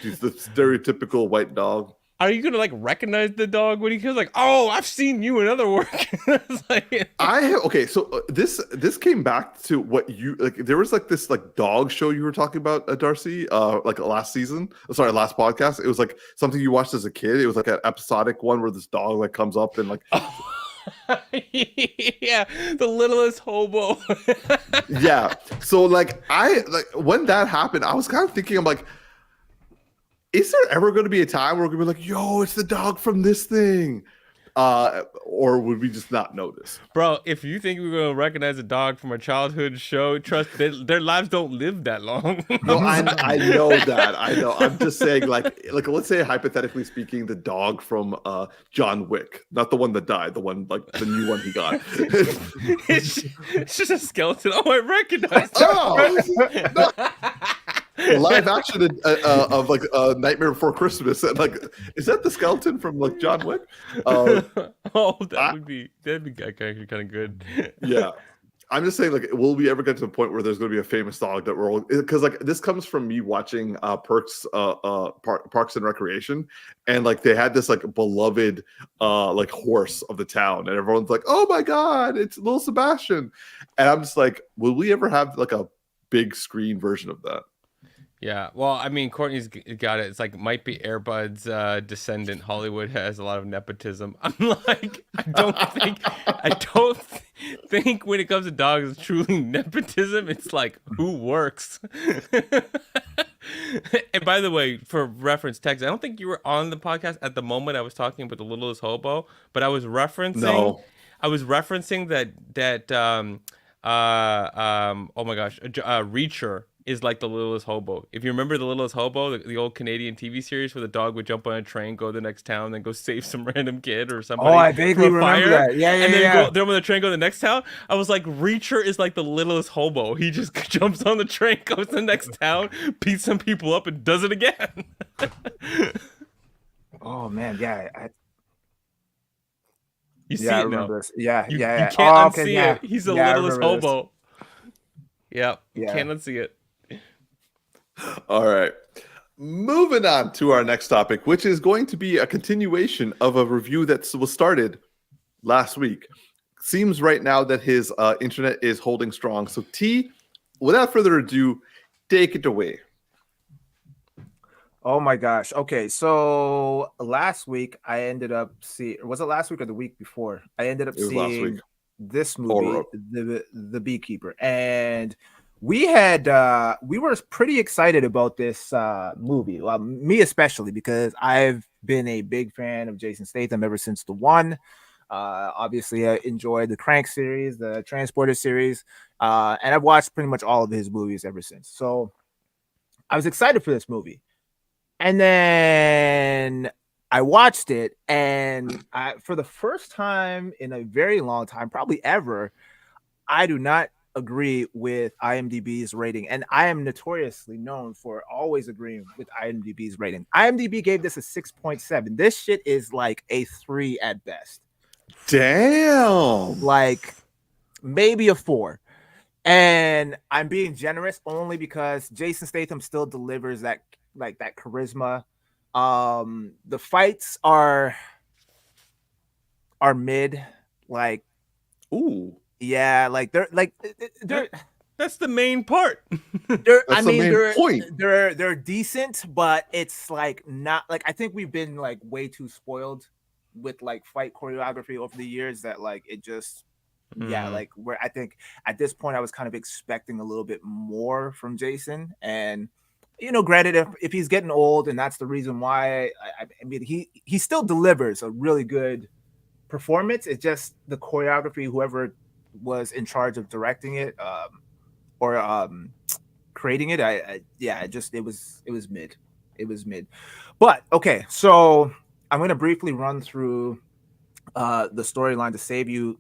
he's the stereotypical white dog. Are you gonna like recognize the dog when he goes like, "Oh, I've seen you in other work"? So this came back to what you like. There was like this like dog show you were talking about, Darcy, like last podcast. It was like something you watched as a kid. It was like an episodic one where this dog like comes up and like. Yeah, the littlest hobo. Yeah. So like when that happened, I was kind of thinking, I'm like, is there ever going to be a time where we're going to be like, yo, it's the dog from this thing? Or would we just not notice? Bro, if you think we're going to recognize a dog from a childhood show, trust their lives don't live that long. No, I know that. I know. I'm just saying, like let's say, hypothetically speaking, the dog from John Wick, not the one that died, the one, like the new one he got. It's just a skeleton. Oh, I recognize that. No. Live action of like Nightmare Before Christmas, and like, is that the skeleton from like John Wick? That'd be actually kind of good. Yeah, I'm just saying, like, will we ever get to the point where there's going to be a famous dog that we're all, because like this comes from me watching Parks and Recreation, and like they had this like beloved like horse of the town, and everyone's like, oh my god, it's little Sebastian, and I'm just like, will we ever have like a big screen version of that? Yeah, well, I mean, Courtney's got it. It's like might be Airbud's descendant. Hollywood has a lot of nepotism. I'm like, I don't think when it comes to dogs, it's truly nepotism. It's like who works. And by the way, for reference, Tex, I don't think you were on the podcast at the moment I was talking about the littlest hobo, but I was referencing. No. I was referencing that oh my gosh, Reacher is like the littlest hobo. If you remember the littlest hobo, the old Canadian TV series where the dog would jump on a train, go to the next town, then go save some random kid or somebody. Oh, I vaguely from a remember fire, that. Yeah, and then yeah. go they're on the train, go to the next town. I was like, Reacher is like the littlest hobo. He just jumps on the train, goes to the next town, beats some people up, and does it again. Oh man, yeah. You see I it remember now. this. Yeah, You yeah. can't Okay, unsee yeah. it. He's the Yeah, I littlest remember this. hobo. Yeah, you Yeah. can't unsee it. All right. Moving on to our next topic, which is going to be a continuation of a review that was started last week. Seems right now that his internet is holding strong. So T, without further ado, take it away. Oh my gosh. Okay, so last week I ended up seeing, was it last week or the week before? I ended up It was last seeing week. this Horror. movie, the Beekeeper, and we were pretty excited about this movie. Well, me especially, because I've been a big fan of Jason Statham ever since the one. Obviously, I enjoyed the Crank series, the Transporter series, and I've watched pretty much all of his movies ever since. So I was excited for this movie. And then I watched it, and for the first time in a very long time, probably ever, I do not agree with IMDb's rating. And I am notoriously known for always agreeing with IMDb's rating. IMDb gave this a 6.7. This shit is like a 3 at best. Damn. Like maybe a 4. And I'm being generous only because Jason Statham still delivers that charisma. The fights are mid, like, Ooh. yeah, like they're That's the main part. That's the main point. They're decent, but it's like not like, I think we've been like way too spoiled with like fight choreography over the years that like it just like where I think at this point I was kind of expecting a little bit more from Jason. And granted, if he's getting old and that's the reason why, I mean he still delivers a really good performance. It's just the choreography, whoever was in charge of directing it or creating it, it was mid. It was mid. But okay, so I'm gonna briefly run through the storyline to save you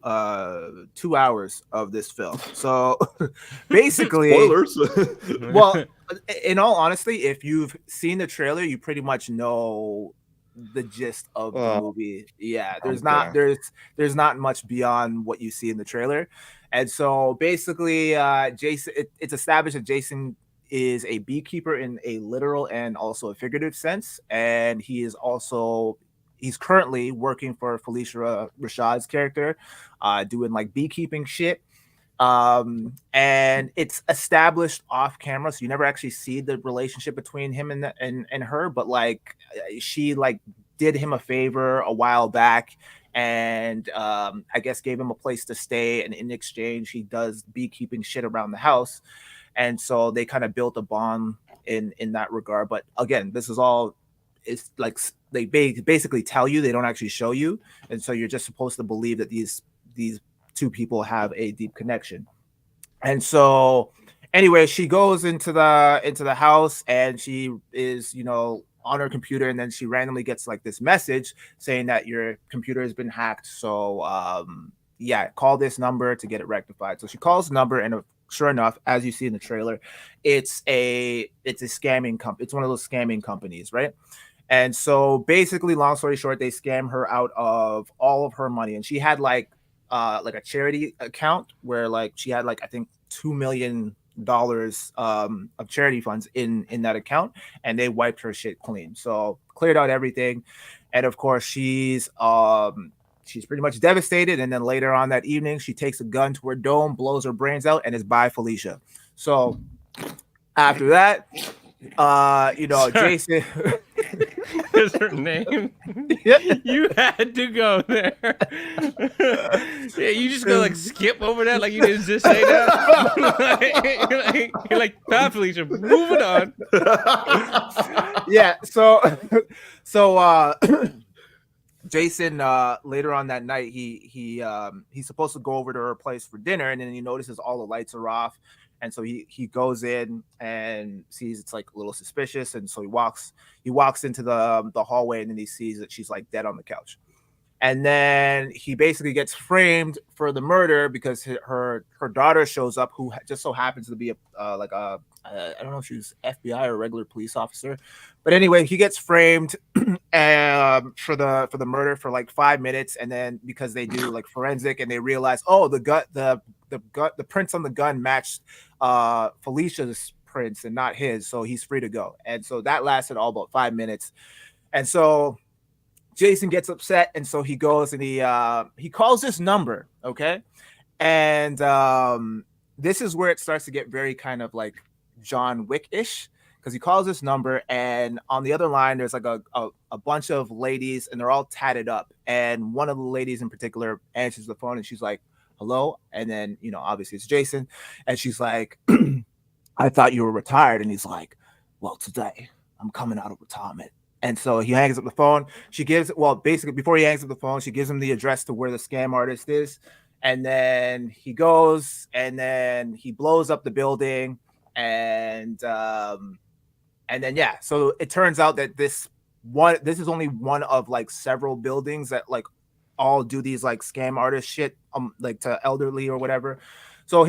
2 hours of this film. So basically, Spoilers. well, in all honesty, if you've seen the trailer, you pretty much know the gist of the movie. Yeah, there's not much beyond what you see in the trailer. And so basically, Jason, it's established that Jason is a beekeeper in a literal and also a figurative sense, and he's currently working for Felicia Rashad's character, doing like beekeeping shit. And it's established off camera, so you never actually see the relationship between him and her, but like she like did him a favor a while back, and I guess gave him a place to stay, and in exchange he does beekeeping shit around the house. And so they kind of built a bond in that regard. But again, this is all, it's like they basically tell you, they don't actually show you, and so you're just supposed to believe that these two people have a deep connection. And so anyway, she goes into the house, and she is on her computer, and then she randomly gets like this message saying that your computer has been hacked, so call this number to get it rectified. So she calls the number, and sure enough, as you see in the trailer, it's a scamming company. It's one of those scamming companies, right? And so basically, long story short, they scam her out of all of her money. And she had like a charity account where like she had like, I think $2 million of charity funds in that account, and they wiped her shit clean. So cleared out everything. And of course, she's pretty much devastated. And then later on that evening, she takes a gun to her dome, blows her brains out, and is by Felicia. So after that, Jason is her name. You had to go there. Yeah, you just go like skip over that, like you didn't just say that. you're like, "Pat, Felicia, moving on." Yeah. So Jason later on that night he's supposed to go over to her place for dinner, and then he notices all the lights are off, and so he goes in and sees it's like a little suspicious, and so he walks into the hallway, and then he sees that she's like dead on the couch. And then he basically gets framed for the murder because her daughter shows up, who just so happens to be I don't know if she's FBI or a regular police officer, but anyway, he gets framed for the murder for like 5 minutes, and then because they do like forensic and they realize, oh, the prints on the gun matched Felicia's prints and not his, so he's free to go. And so that lasted all about 5 minutes, and so Jason gets upset, and so he goes and he calls this number, okay? And this is where it starts to get very kind of like John Wick-ish, because he calls this number, and on the other line there's like a bunch of ladies, and they're all tatted up, and one of the ladies in particular answers the phone, and she's like, "Hello?" And then, you know, obviously it's Jason, and she's like, "I thought you were retired." And he's like, "Well, today I'm coming out of retirement." And so he hangs up the phone. Basically before he hangs up the phone, she gives him the address to where the scam artist is. And then he goes, and then he blows up the building. And then, yeah, so it turns out that this is only one of like several buildings that like all do these like scam artist shit, like to elderly or whatever. So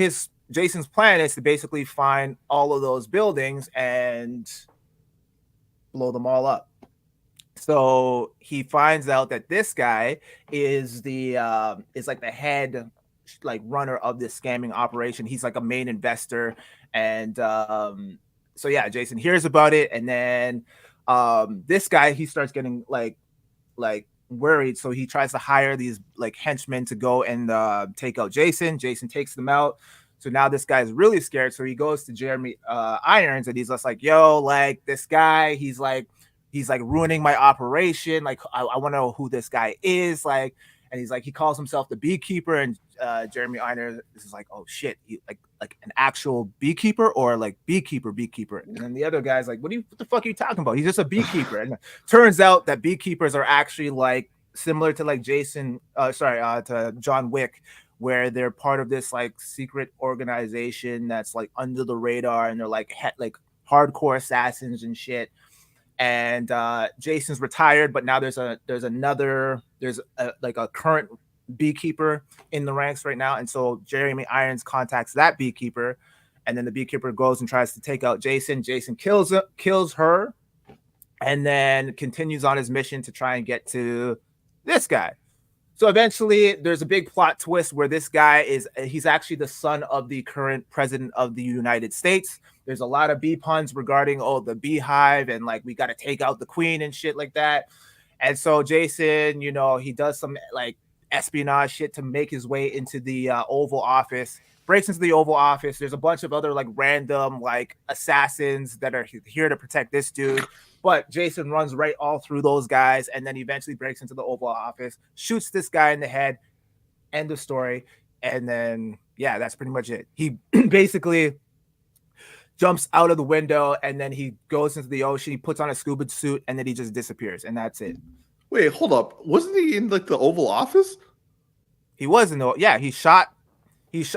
Jason's plan is to basically find all of those buildings and blow them all up. So he finds out that this guy is like the head like runner of this scamming operation. He's like a main investor, and so yeah, Jason hears about it, and then this guy, he starts getting like worried, so he tries to hire these like henchmen to go and take out Jason. Jason takes them out. So now this guy's really scared. So he goes to Jeremy Irons, and he's just like, "Yo, like this guy, he's like ruining my operation. Like, I want to know who this guy is." Like, and he's like, he calls himself the Beekeeper, and Jeremy Irons is like, "Oh shit, like an actual beekeeper or like beekeeper?" And then the other guy's like, what the fuck are you talking about? He's just a beekeeper." And turns out that beekeepers are actually like similar to like to John Wick, where they're part of this like secret organization that's like under the radar, and they're like hardcore assassins and shit. And Jason's retired, but now there's a current beekeeper in the ranks right now, and so Jeremy Irons contacts that beekeeper, and then the beekeeper goes and tries to take out Jason. Jason kills her, and then continues on his mission to try and get to this guy. So eventually there's a big plot twist where this guy he's actually the son of the current president of the United States. There's a lot of bee puns regarding, the beehive, and like we got to take out the queen and shit like that. And so Jason, you know, he does some like espionage shit to make his way into the Oval Office, breaks into the Oval Office. There's a bunch of other like random like assassins that are here to protect this dude. But Jason runs right all through those guys, and then eventually breaks into the Oval Office, shoots this guy in the head. End of story. And then, yeah, that's pretty much it. He basically jumps out of the window, and then he goes into the ocean. He puts on a scuba suit, and then he just disappears, and that's it. Wait, hold up. Wasn't he in like the Oval Office? He was in the, yeah, he shot,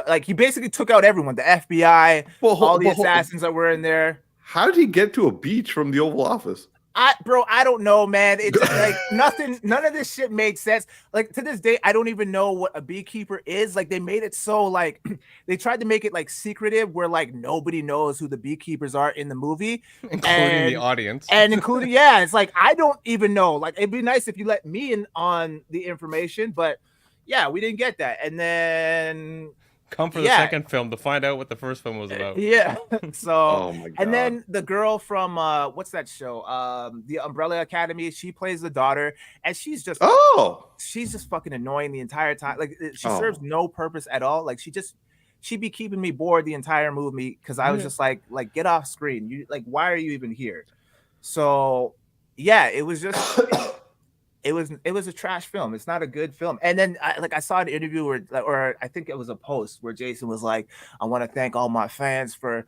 like he basically took out everyone, the FBI, all the assassins that were in there. How did he get to a beach from the Oval Office? I don't know, man. It's like none of this shit made sense. Like to this day, I don't even know what a beekeeper is. Like they made it so like they tried to make it like secretive, where like nobody knows who the beekeepers are in the movie, including the audience, it's like I don't even know. Like it'd be nice if you let me in on the information, but yeah, we didn't get that. And then come for the second film to find out what the first film was about. Yeah. So, oh my God. And then the girl from what's that show? The Umbrella Academy. She plays the daughter, and she's just fucking annoying the entire time. Like she serves no purpose at all. Like she'd be keeping me bored the entire movie because I was just like get off screen. You like, why are you even here? So yeah, it was just it was a trash film. It's not a good film. And then I saw an interview where, or I think it was a post where Jason was like, "I want to thank all my fans for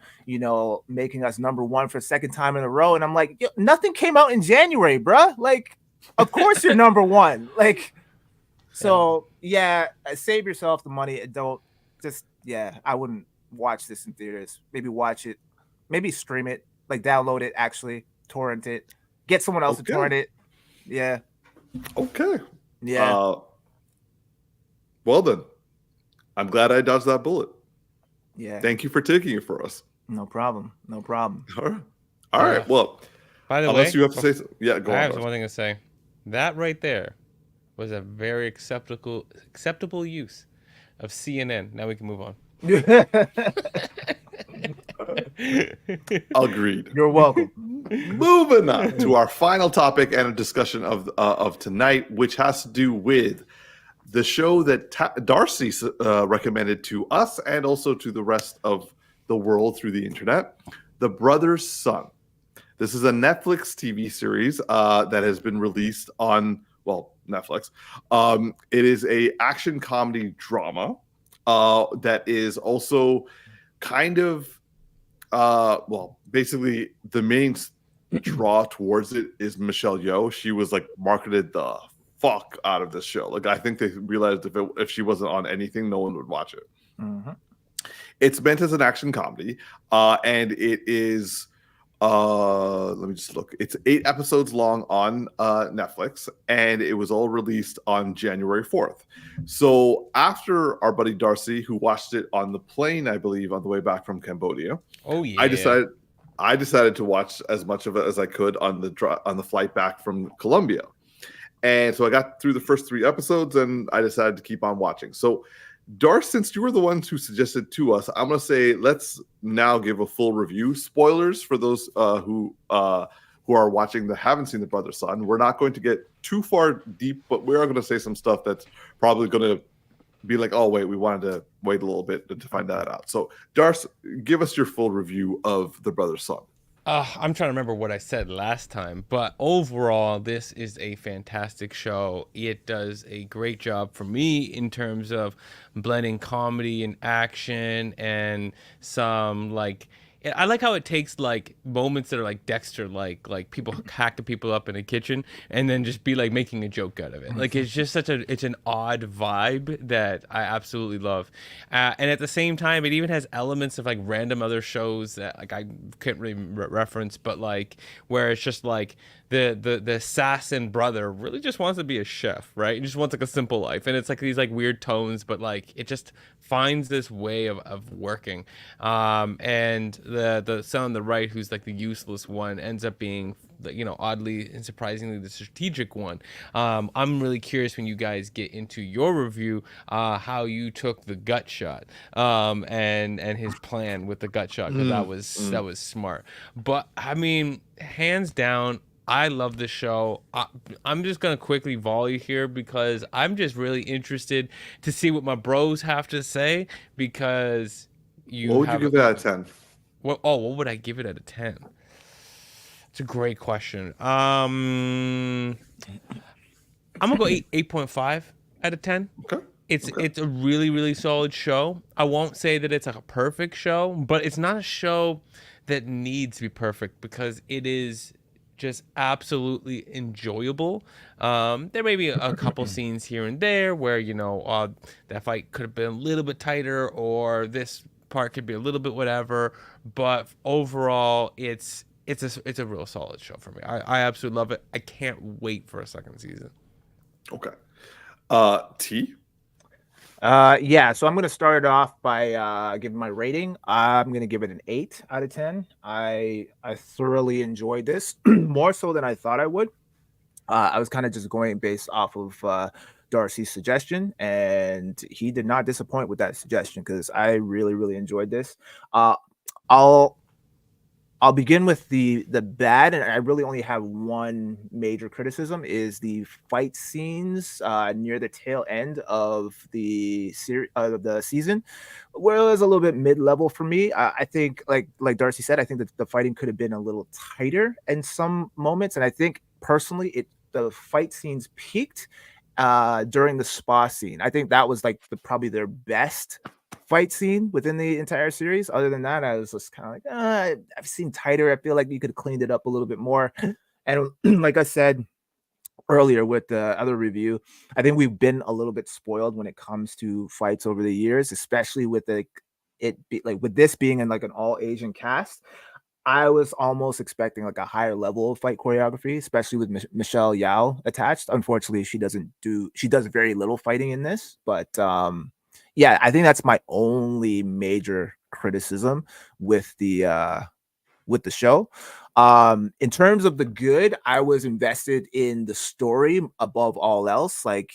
making us #1 for a second time in a row." And I'm like, nothing came out in January, bruh. Like, of course you're #1. Like, so yeah, save yourself the money and don't just I wouldn't watch this in theaters. Maybe watch it, maybe stream it, like download it, actually torrent it, get someone else to torrent it. Yeah. Okay. Yeah. Well then, I'm glad I dodged that bullet. Yeah. Thank you for taking it for us. No problem. No problem. All right. Well, by the unless way, you have to say something. Yeah, go on. I have one thing to say. That right there was a very acceptable use of CNN. Now we can move on. Agreed. You're welcome. Moving on to our final topic and a discussion of tonight, which has to do with the show that Darcy recommended to us and also to the rest of the world through the internet, The Brother's Son. This is a Netflix TV series that has been released on, Netflix. It is a action comedy drama that is also kind of, basically the main draw towards it is Michelle Yeoh. She was like marketed the fuck out of this show. Like, I think they realized if she wasn't on anything, no one would watch it. Mm-hmm. It's meant as an action comedy, and it is let me just look. It's 8 episodes long on Netflix, and it was all released on January 4th. So after our buddy Darcy, who watched it on the plane, I believe, on the way back from Cambodia, I decided to watch as much of it as I could on the flight back from Colombia. And so I got through the first 3 episodes, and I decided to keep on watching. So Darcy, since you were the ones who suggested to us, I'm going to say let's now give a full review. Spoilers for those who are watching that haven't seen The Brother's Son. We're not going to get too far deep, but we are going to say some stuff that's probably going to be like, oh, wait, we wanted to wait a little bit to find that out. So, Darcy, give us your full review of The Brother's Son. I'm trying to remember what I said last time, but overall, this is a fantastic show. It does a great job for me in terms of blending comedy and action and some I like how it takes like moments that are like Dexter, like people hacking people up in a kitchen and then just be like making a joke out of it. Like, it's just it's an odd vibe that I absolutely love. And at the same time, it even has elements of like random other shows that like I can't really reference, but like where it's just like the assassin brother really just wants to be a chef, right? He just wants like a simple life, and it's like these like weird tones, but like it just finds this way of working. And the son on the right, who's like the useless one, ends up being oddly and surprisingly the strategic one. I'm really curious when you guys get into your review how you took the gut shot and his plan with the gut shot, because that was smart. But I mean, hands down, I love the show. I'm just going to quickly volley here because I'm just really interested to see what my bros have to say, because what would you give it out of 10? What would I give it out of 10? It's a great question. I'm going to go 8.5 out of 10. Okay. It's a really, really solid show. I won't say that it's like a perfect show, but it's not a show that needs to be perfect, because it is just absolutely enjoyable. There may be a couple scenes here and there where that fight could have been a little bit tighter, or this part could be a little bit whatever, but overall it's a real solid show for me. I absolutely love it. I can't wait for a second season. Okay. T? So I'm going to start it off by giving my rating. I'm going to give it an 8 out of 10. I thoroughly enjoyed this, more so than I thought I would. I was kind of just going based off of Darcy's suggestion, and he did not disappoint with that suggestion, because I really, really enjoyed this. I'll begin with the bad, and I really only have one major criticism, is the fight scenes near the tail end of the season, where it was a little bit mid-level for me. I think, like Darcy said, I think that the fighting could have been a little tighter in some moments, and I think personally, the fight scenes peaked during the spa scene. I think that was like probably their best fight scene within the entire series. Other than that, I was just kind of like, I've seen tighter. I feel like you could have cleaned it up a little bit more. And like I said earlier with the other review, I think we've been a little bit spoiled when it comes to fights over the years, especially with with this being in like an all Asian cast. I was almost expecting like a higher level of fight choreography, especially with Michelle Yao attached. Unfortunately, she does very little fighting in this, but yeah, I think that's my only major criticism with the show. In terms of the good, I was invested in the story above all else. Like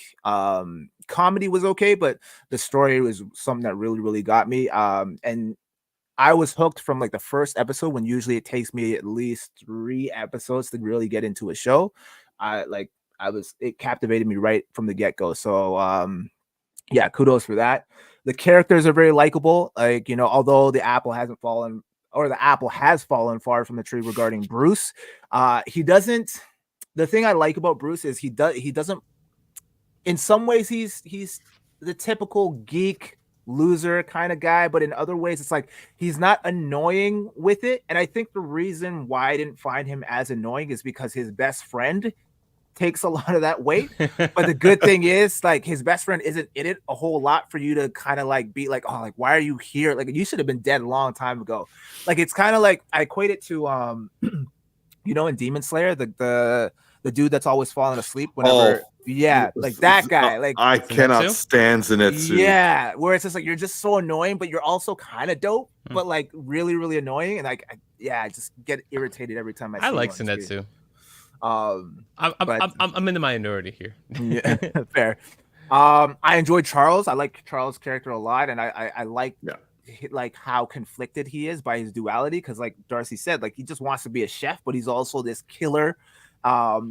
comedy was okay, but the story was something that really, really got me. And I was hooked from like the first episode, when usually it takes me at least 3 episodes to really get into a show. It captivated me right from the get-go. So yeah, kudos for that. The characters are very likable. Like, although the apple has fallen far from the tree regarding Bruce, the thing I like about Bruce is he doesn't, in some ways he's the typical geek loser kind of guy, but in other ways it's like he's not annoying with it. And I think the reason why I didn't find him as annoying is because his best friend takes a lot of that weight. But the good thing is, like, his best friend isn't in it a whole lot for you to kind of like be like, oh, like, why are you here? Like, you should have been dead a long time ago. Like, it's kind of like I equate it to in Demon Slayer, the dude that's always falling asleep whenever like that guy. Like, I cannot stand Zenitsu. Yeah, where it's just like you're just so annoying, but you're also kind of dope, but like really, really annoying. And like I just get irritated every time I see like Zenitsu. I'm in the minority here. Yeah, fair. I enjoyed Charles. I like Charles' character a lot, and I like like how conflicted he is by his duality, because like Darcy said, like he just wants to be a chef, but he's also this killer,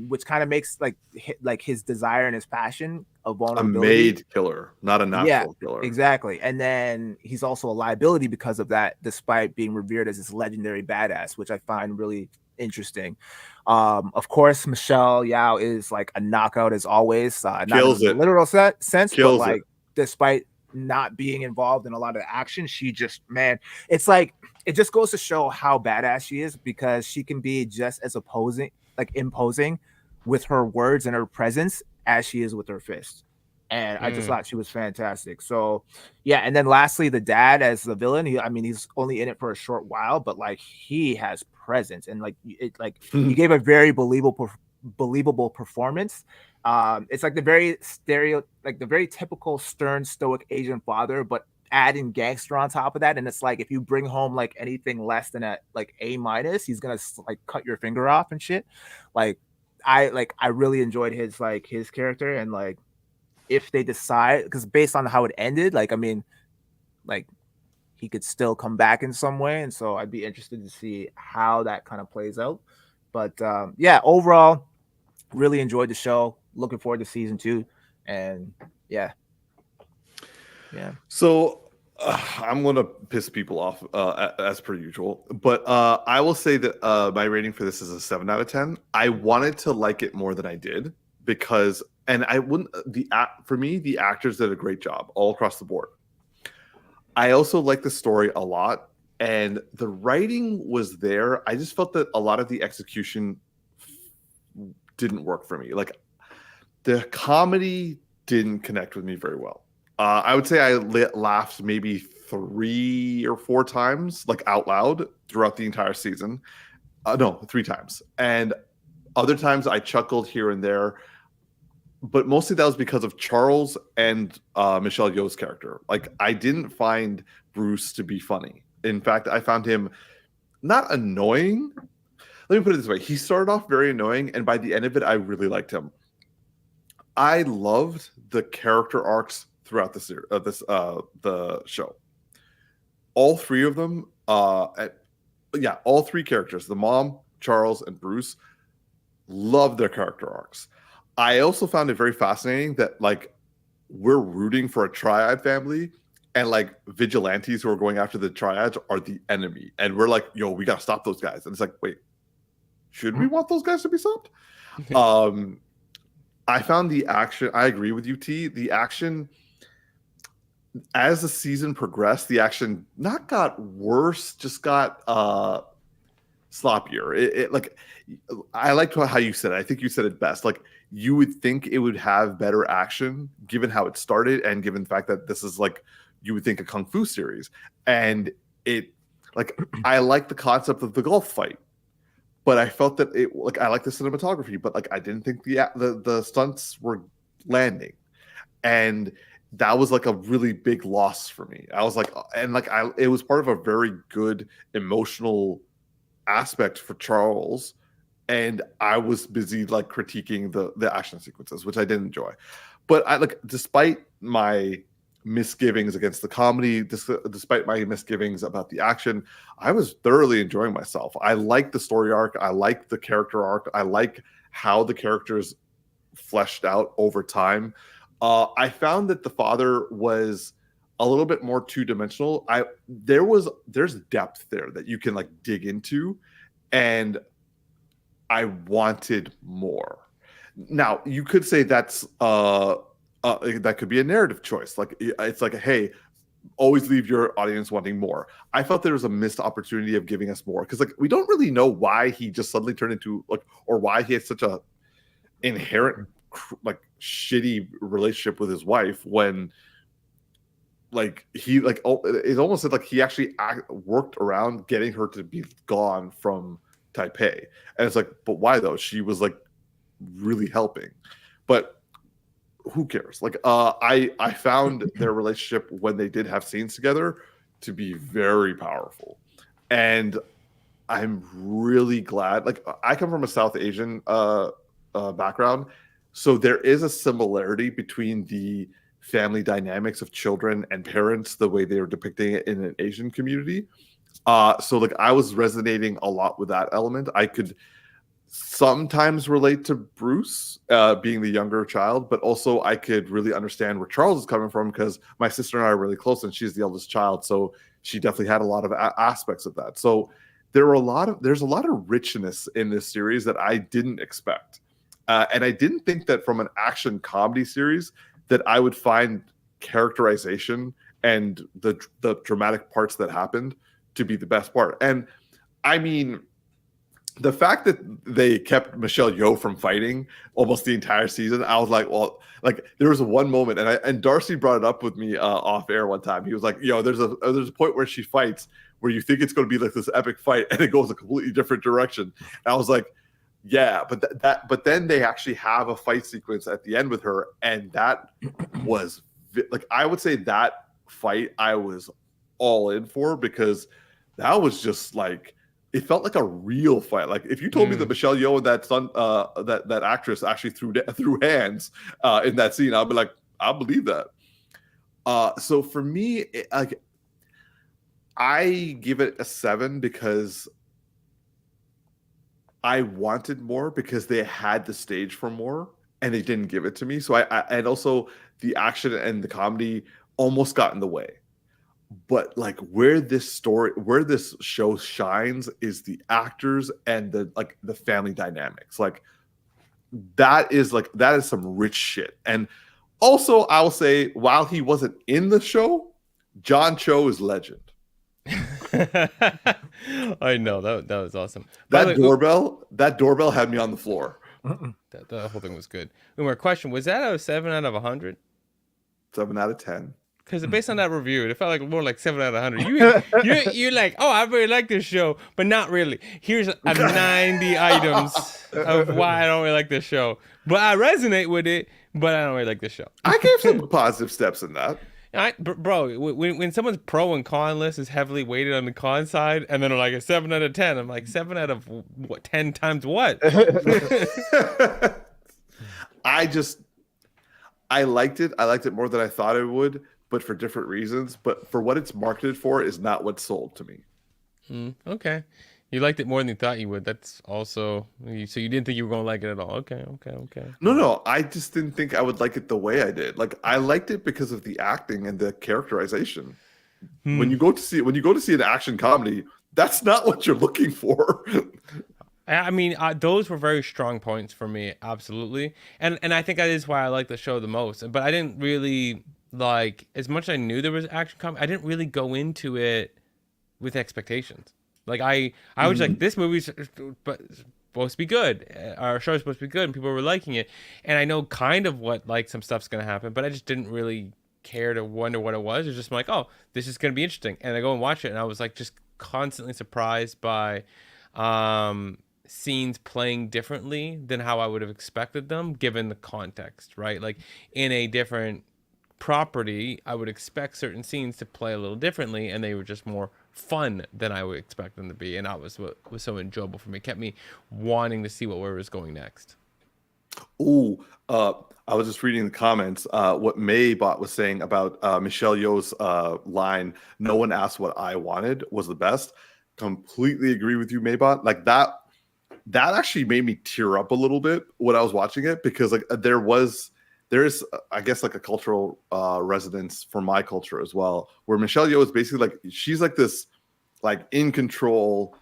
which kind of makes like his desire and his passion a vulnerability. A made killer, not a natural killer. Exactly. And then he's also a liability because of that, despite being revered as this legendary badass, which I find really interesting. Of course, Michelle Yao is like a knockout as always. Not in the literal sense, but like despite not being involved in a lot of the action, she just, man, it's like it just goes to show how badass she is, because she can be just as imposing with her words and her presence as she is with her fists. And I just thought she was fantastic. So yeah, and then lastly, the dad as the villain. He's only in it for a short while, but like he has presence, and like he gave a very believable performance. It's like the very typical stern, stoic Asian father, but adding gangster on top of that. And it's like if you bring home like anything less than a A-, he's gonna like cut your finger off and shit. I really enjoyed his character, and like if they decide, because based on how it ended, he could still come back in some way, and so I'd be interested to see how that kind of plays out. But yeah, overall, really enjoyed the show. Looking forward to season 2, and yeah. So I'm gonna piss people off as per usual, but I will say that my rating for this is a 7 out of 10. I wanted to like it more than I did, because, and I wouldn't, for me, the actors did a great job all across the board. I also like the story a lot, and the writing was there. I just felt that a lot of the execution didn't work for me. Like, the comedy didn't connect with me very well. I would say I laughed maybe 3 or 4 times, like out loud, throughout the entire season. No, 3 times. And other times I chuckled here and there. But mostly that was because of Charles and Michelle Yeoh's character. Like, I didn't find Bruce to be funny. In fact, I found him not annoying. Let me put it this way. He started off very annoying, and by the end of it, I really liked him. I loved the character arcs throughout the show. All 3 of them, all 3 characters, the mom, Charles, and Bruce, loved their character arcs. I also found it very fascinating that like we're rooting for a triad family, and like vigilantes who are going after the triads are the enemy, and we're like, yo, we gotta stop those guys. And it's like, wait, should we want those guys to be subbed? I found the action. I agree with you, T. The action, as the season progressed, the action not got worse, just got sloppier. It like, I liked how you said it. I think you said it best. Like, you would think it would have better action given how it started and given the fact that this is like, you would think a kung fu series. And it, like, I like the concept of the golf fight, but I felt that it, like, I like the cinematography, but like, I didn't think the stunts were landing. And that was like a really big loss for me. I was like, and like, it was part of a very good emotional aspect for Charles. And I was busy like critiquing the action sequences, which I didn't enjoy. But I like, despite my misgivings against the comedy, despite my misgivings about the action, I was thoroughly enjoying myself. I like the story arc. I like the character arc. I like how the characters fleshed out over time. I found that the father was a little bit more two-dimensional. There's depth there that you can like dig into, and I wanted more. Now, you could say that's that could be a narrative choice. Like, it's like, hey, always leave your audience wanting more. I felt there was a missed opportunity of giving us more, because like, we don't really know why he just suddenly turned into like, or why he had such a inherent like shitty relationship with his wife, when like he like, oh, it almost said like he actually worked around getting her to be gone from Taipei. And it's like, but why though? She was like really helping. But who cares? Like, I found their relationship when they did have scenes together to be very powerful. And I'm really glad. Like, I come from a South Asian background, so there is a similarity between the family dynamics of children and parents, the way they were depicting it in an Asian community. So like, I was resonating a lot with that element. I could sometimes relate to Bruce being the younger child, but also I could really understand where Charles is coming from, because my sister and I are really close and she's the eldest child. So she definitely had a lot of aspects of that. So there's a lot of richness in this series that I didn't expect. And I didn't think that from an action comedy series that I would find characterization and the dramatic parts that happened to be the best part. And I mean, the fact that they kept Michelle Yeoh from fighting almost the entire season, I was like, well, like, there was one moment, and Darcy brought it up with me off air one time. He was like, yo, there's a point where she fights where you think it's going to be like this epic fight, and it goes a completely different direction. And I was like, yeah, but then they actually have a fight sequence at the end with her, and that was like, I would say that fight I was all in for, because that was just like, it felt like a real fight. Like, if you told me that Michelle Yeoh and that actress actually threw hands in that scene, I'd be like, I believe that. So for me, like, I give it a 7 because I wanted more, because they had the stage for more and they didn't give it to me. So I and also the action and the comedy almost got in the way. But like, where this show shines is the actors and the family dynamics. Like, that is some rich shit. And also, I'll say, while he wasn't in the show, John Cho is legend. I know, that was awesome. That doorbell had me on the floor. That whole thing was good. Umar, question: was that a 7 out of 100? 7 out of 10. Because based on that review, it felt like more like 7 out of 100. You're like, oh, I really like this show, but not really. Here's a 90 items of why I don't really like this show, but I resonate with it, but I don't really like this show. I gave some positive steps in that. Bro, when someone's pro and con list is heavily weighted on the con side, and then like a 7 out of 10, I'm like, 7 out of what? 10 times what? I liked it. I liked it more than I thought I would, but for different reasons. But for what it's marketed for is not what sold to me. Okay. You liked it more than you thought you would. That's also, so you didn't think you were going to like it at all. Okay. No. I just didn't think I would like it the way I did. Like, I liked it because of the acting and the characterization. When you go to see an action comedy, that's not what you're looking for. I mean, those were very strong points for me, absolutely, and I think that is why I like the show the most. But I didn't really like, as much as I knew there was action comedy, I didn't really go into it with expectations. Like I was like, this movie's supposed to be good. Our show's supposed to be good, and people were liking it. And I know kind of what, like, some stuff's gonna happen, but I just didn't really care to wonder what it was. It's just like, oh, this is gonna be interesting, and I go and watch it, and I was like, just constantly surprised by scenes playing differently than how I would have expected them, given the context, right? Like, in a different property, I would expect certain scenes to play a little differently, and they were just more fun than I would expect them to be, and that was what was so enjoyable for me. It kept me wanting to see where it was going next. Ooh, I was just reading the comments. What Maybot was saying about Michelle Yeoh's line, "No one asked what I wanted," was the best. Completely agree with you, Maybot. Like that actually made me tear up a little bit when I was watching it, because like there is, I guess, like a cultural resonance for my culture as well, where Michelle Yeoh is basically like, she's like this like in control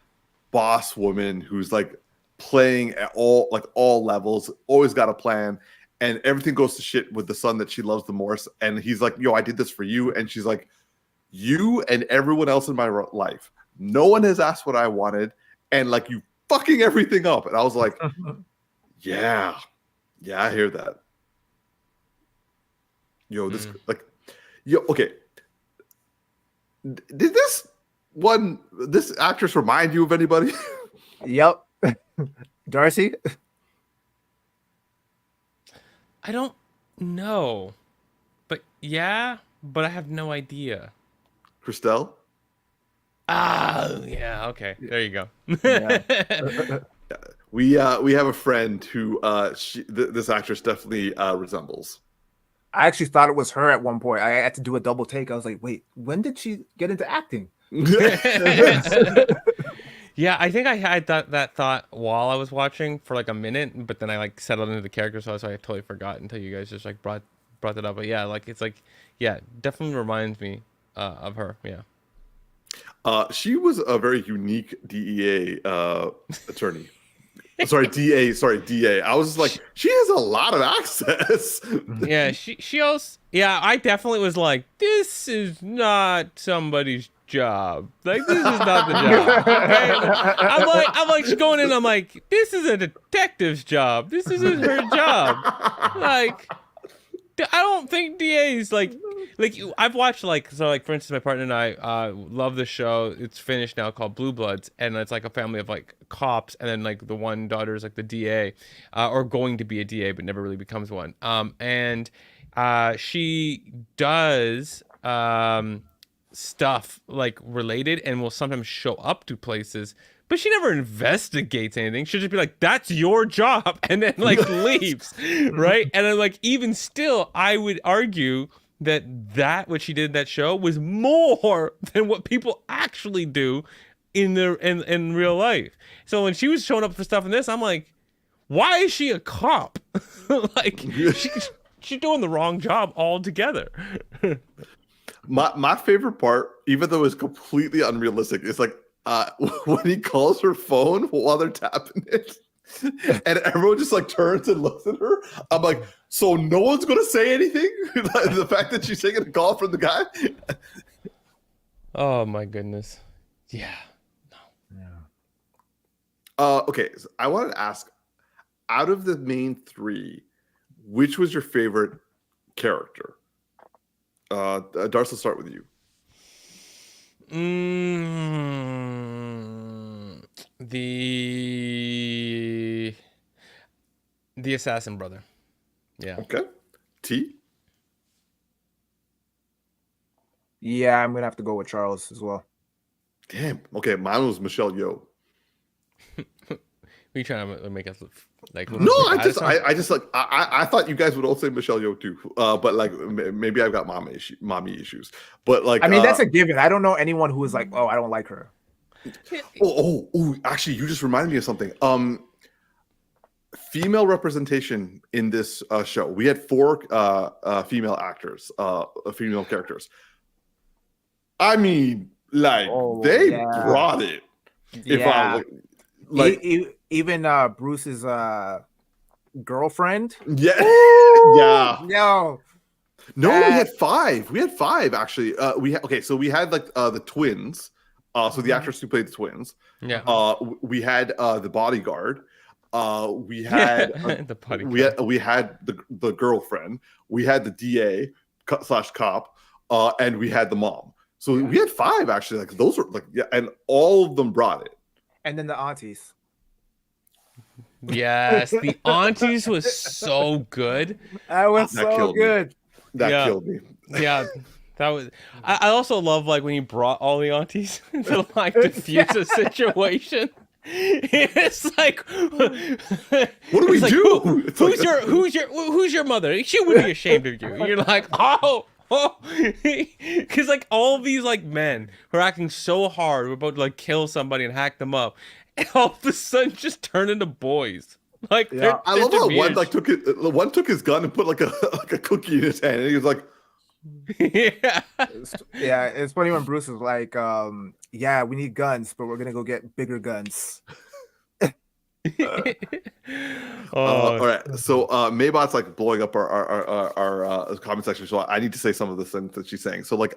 boss woman who's like playing at all levels, always got a plan, and everything goes to shit with the son that she loves the most. And he's like, yo, I did this for you. And she's like, you and everyone else in my life, no one has asked what I wanted, and like, you fucking everything up. And I was like, yeah, I hear that. Yo, this okay. Did this actress remind you of anybody? Yep. Darcy? I don't know. But I have no idea. Christelle? Yeah, okay. There you go. Yeah. We have a friend who this actress definitely resembles. I actually thought it was her at one point. I had to do a double take. I was like, wait, when did she get into acting? Yeah, I think I had that thought while I was watching for like a minute, but then I like settled into the character, so I totally forgot until you guys just like brought that up. But yeah, like it's like, yeah, definitely reminds me of her. Yeah. She was a very unique DEA attorney. DA. I was just like, she has a lot of access. Yeah, she also, yeah, I definitely was like, this is not somebody's job. Like, this is not the job. Okay? I'm like, she's going in, I'm like, this is a detective's job. This isn't her job. Like, I don't think DAs like I've watched for instance, my partner and I love the show. It's finished now, called Blue Bloods, and it's like a family of like cops, and then like the one daughter is like the DA, or going to be a DA but never really becomes one. And she does stuff like related, and will sometimes show up to places, but she never investigates anything. She'll just be like, that's your job, and then like leaves, right? And then like, even still, I would argue that what she did in that show was more than what people actually do in real life. So when she was showing up for stuff in this, I'm like, why is she a cop? Like, she's doing the wrong job altogether. My favorite part, even though it's completely unrealistic, is like when he calls her phone while they're tapping it, and everyone just like turns and looks at her. I'm like, so no one's gonna say anything? The fact that she's taking a call from the guy. Oh my goodness. Yeah. No. Yeah. Okay, so I wanted to ask, out of the main three, which was your favorite character? Darcy, will start with you. The assassin brother. Yeah. Okay. T? Yeah, I'm gonna have to go with Charles as well. Damn. Okay, mine was Michelle Yeoh. Are you trying to make us like? No, I just like I thought you guys would all say Michelle Yeoh too, but like maybe I've got mommy issues. But like, I mean, that's a given. I don't know anyone who is like, oh, I don't like her. Oh! Actually, you just reminded me of something. Female representation in this show. We had 4 female actors, female characters. I mean, like they brought it. Yeah. Even Bruce's girlfriend. Yeah, yeah. Yo, No, we that- had 5. We had 5 actually. So we had like the twins. So the actress who played the twins. Yeah. We had the bodyguard. We had the bodyguard. we had the girlfriend. We had the DA / cop, and we had the mom. So we had 5 actually. Like those were like and all of them brought it. and then the aunties. Yes, the aunties was so good. That was That so killed me. good. That Yeah. killed me. Yeah, that was. I also love like when you brought all the aunties to like diffuse a situation. It's like, what do we do? It's who's like- who's your mother? She would be ashamed of you. You're like, oh, because like all these like men who are acting so hard, we're about to like kill somebody and hack them up, and all of a sudden just turn into boys. Like, Yeah. I love how one diminished. like took his gun and put like a cookie in his hand, and he was like, Yeah. Yeah, it's funny when Bruce is like, yeah, we need guns, but we're gonna go get bigger guns. all right. So Maybot's like blowing up our comment section. So I need to say some of the things that she's saying. So like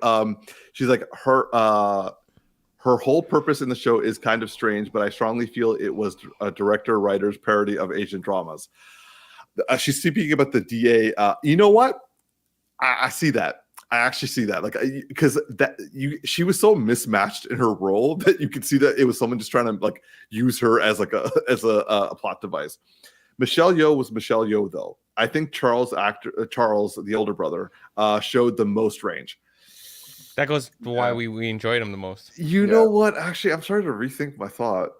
she's like her whole purpose in the show is kind of strange, but I strongly feel it was a director-writer's parody of Asian dramas. She's speaking about the DA. You know what? I see that. I actually see that. Like, because she was so mismatched in her role that you could see that it was someone just trying to like use her as like a plot device. Michelle Yeoh was Michelle Yeoh, though. I think Charles, the older brother, showed the most range. That goes to why we enjoyed him the most. You know what? Actually, I'm starting to rethink my thought.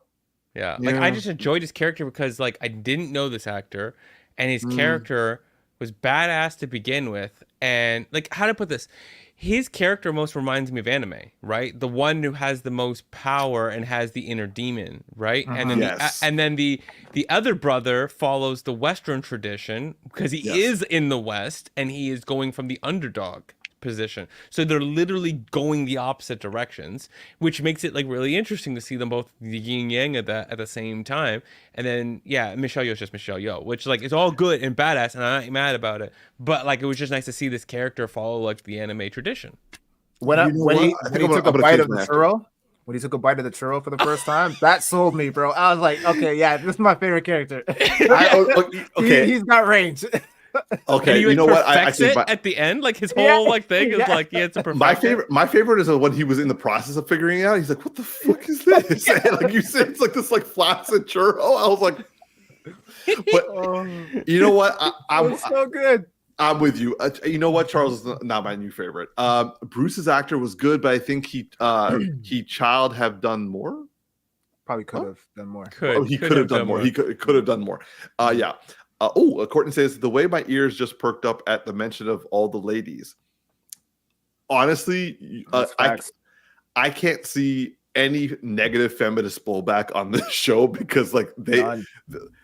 Yeah. Like I just enjoyed his character because like I didn't know this actor and his character was badass to begin with. And like, how to put this? His character most reminds me of anime, right? The one who has the most power and has the inner demon, right? And then the other brother follows the Western tradition because he is in the West and he is going from the underdog position. So they're literally going the opposite directions, which makes it like really interesting to see them both the yin yang at the same time. And then Michelle Yeoh's just Michelle Yeoh, which like is all good and badass, and I'm not mad about it. But like it was just nice to see this character follow like the anime tradition. When he took a bite of the churro for the first time, that sold me, bro. I was like, okay, yeah, this is my favorite character. Okay, he's got range. Okay, and you know what? I think at the end, like his whole like thing is like it's a perfect. My favorite is when he was in the process of figuring it out. He's like, "What the fuck is this?" Like you said, it's like this like flaccid churro. I was like, but you know what? I'm so good. I'm with you. You know what? Charles is not my new favorite. Bruce's actor was good, but I think he child have done more. Probably could have done more. He could have done more. He could have done more. Yeah. Courtney says, the way my ears just perked up at the mention of all the ladies. Honestly, I can't see any negative feminist blowback on this show because like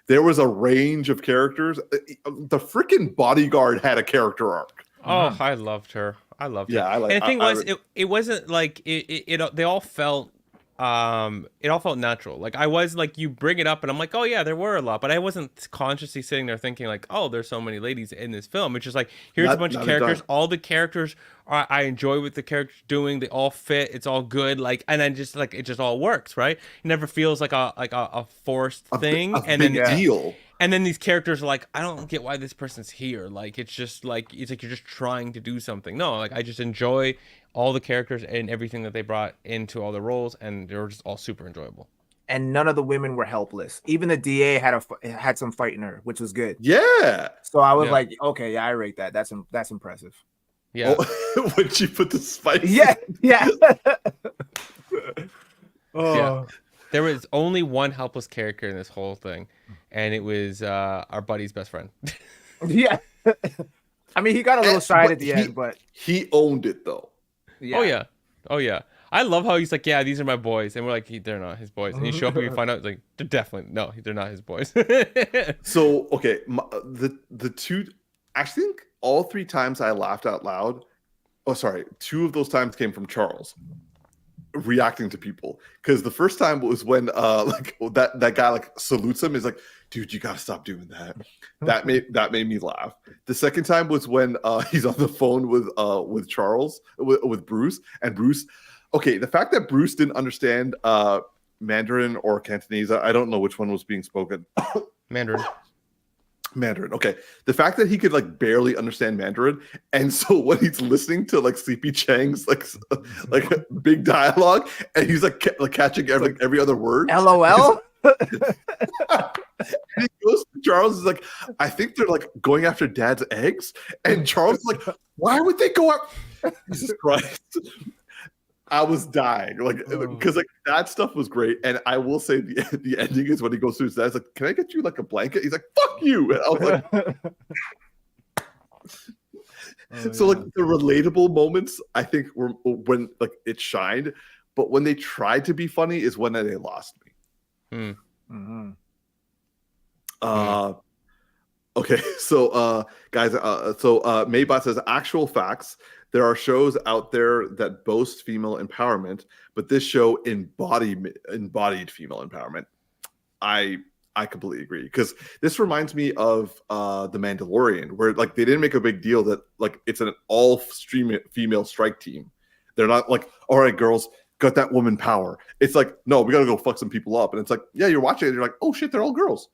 there was a range of characters. The freaking bodyguard had a character arc. Oh, I loved her. I loved her. I like. And the thing was, it wasn't like it. They all felt. It all felt natural. Like I was like, you bring it up and I'm like, oh yeah, there were a lot, but I wasn't consciously sitting there thinking like, oh, there's so many ladies in this film. It's just like, here's a bunch of characters. All the characters I enjoy what the characters doing. They all fit. It's all good. Like, and then just like, it just all works, right? It never feels like a forced thing. And then deal. And then these characters are like, I don't get why this person's here. Like, it's like you're just trying to do something. No, like I just enjoy all the characters and everything that they brought into all the roles, and they were just all super enjoyable. And none of the women were helpless. Even the DA had some fight in her, which was good. Yeah. So I was like, okay, yeah, I rate that. That's impressive. Yeah. When she put the spice. Yeah. Yeah. There was only one helpless character in this whole thing, and it was our buddy's best friend. Yeah. I mean, he got a little shy at the end, but he owned it though. Yeah. Oh yeah. I love how he's like, yeah, these are my boys, and we're like, they're not his boys. And you show up and you find out, like, they're definitely they're not his boys. So okay, the two, I think all 3 times I laughed out loud. Oh, sorry, 2 of those times came from Charles. reacting to people, because the first time was when like that guy like salutes him, is like, dude, you gotta stop doing that. That made me laugh. The second time was when he's on the phone with Charles, with Bruce, and Bruce. Okay, the fact that Bruce didn't understand Mandarin or Cantonese, I don't know which one was being spoken. Mandarin. Okay, the fact that he could like barely understand Mandarin, and so when he's listening to like Sleepy Chang's like big dialogue, and he's like catching every other word. LOL. And he goes to Charles, is like, I think they're like going after Dad's eggs, and Charles is like, why would they go up? Jesus Christ. I was dying, like, because like that stuff was great, and I will say the ending is when he goes to his dad's like, "Can I get you like a blanket?" He's like, "Fuck you!" And I was like, so like the relatable moments, I think, were when like it shined, but when they tried to be funny is when they lost me. Okay, so guys, so Maybot says actual facts. There are shows out there that boast female empowerment, but this show embodied female empowerment. I completely agree, because this reminds me of The Mandalorian, where like they didn't make a big deal that like it's an all female strike team. They're not like, all right, girls, got that woman power. It's like, no, we gotta go fuck some people up. And it's like, yeah, you're watching it, and you're like, oh shit, they're all girls.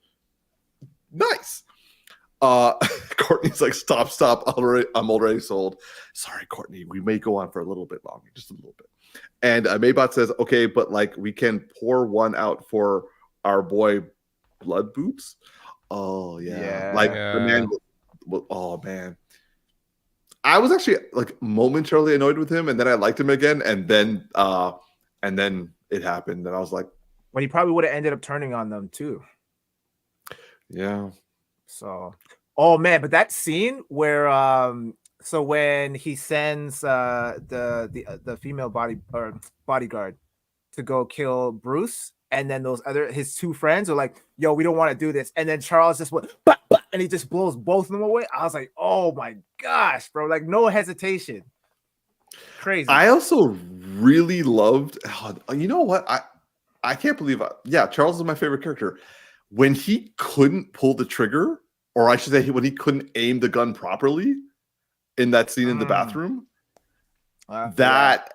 Nice. Courtney's like, stop. I'm already sold. Sorry, Courtney. We may go on for a little bit longer, just a little bit. And Maybot says, okay, but like we can pour one out for our boy Blood Boots. Oh yeah. The man. Oh man. I was actually like momentarily annoyed with him, and then I liked him again, and then it happened, and I was like, when he probably would have ended up turning on them too. Yeah. So, oh man, but that scene where so when he sends the female bodyguard to go kill Bruce, and then his two friends are like, yo, we don't want to do this, and then Charles just went bah, bah, and he just blows both of them away. I was like, oh my gosh, bro, like no hesitation. Crazy. I also really loved, you know what, I can't believe Charles is my favorite character. When he couldn't pull the trigger, or I should say when he couldn't aim the gun properly in that scene in the bathroom, that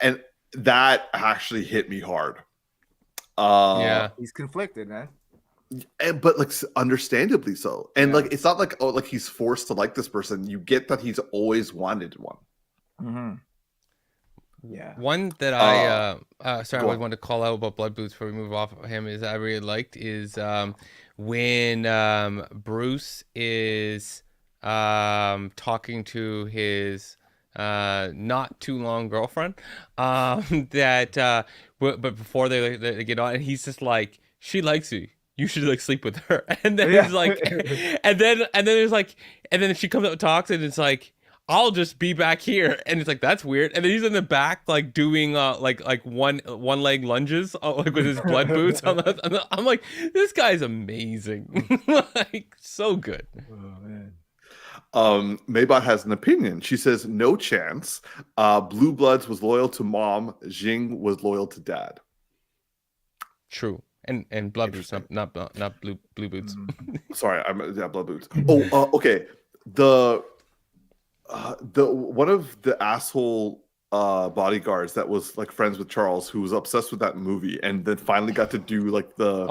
actually hit me hard. He's conflicted, man. But like understandably so. And like it's not like, oh, like he's forced to like this person. You get that he's always wanted one. Yeah. One that I wanted to call out about Blood Boots before we move off of him is I really liked is when Bruce is talking to his not too long girlfriend but before they get on, and he's just like, she likes you should like sleep with her, and then he's like and then there's like, and then she comes up and talks, and it's like, I'll just be back here, and it's like, that's weird. And then he's in the back like doing like one leg lunges like with his blood boots. I'm like, this guy's amazing. Like so good. Oh man. Maybot has an opinion. She says, no chance. Blue Bloods was loyal to mom. Jing was loyal to dad. True. And blood boots, not blue boots. Sorry, blood boots. Oh, okay. The one of the asshole bodyguards that was like friends with Charles, who was obsessed with that movie, and then finally got to do like the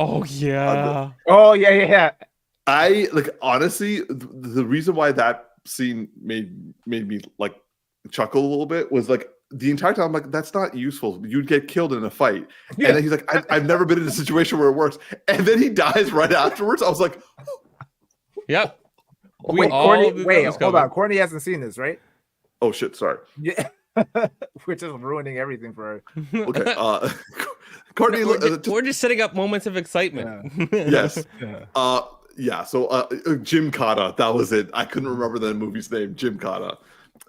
I like, honestly, the reason why that scene made me like chuckle a little bit was like, the entire time I'm like, that's not useful. You'd get killed in a fight. And then he's like, I've never been in a situation where it works. And then he dies right afterwards. I was like, yep. Wait, hold on. Courtney hasn't seen this, right? Oh shit, sorry. Yeah. We're just ruining everything for her. Okay. Courtney, we're just setting up moments of excitement. Yes. So Jim Cotta, that was it. I couldn't remember the movie's name. Jim Cotta.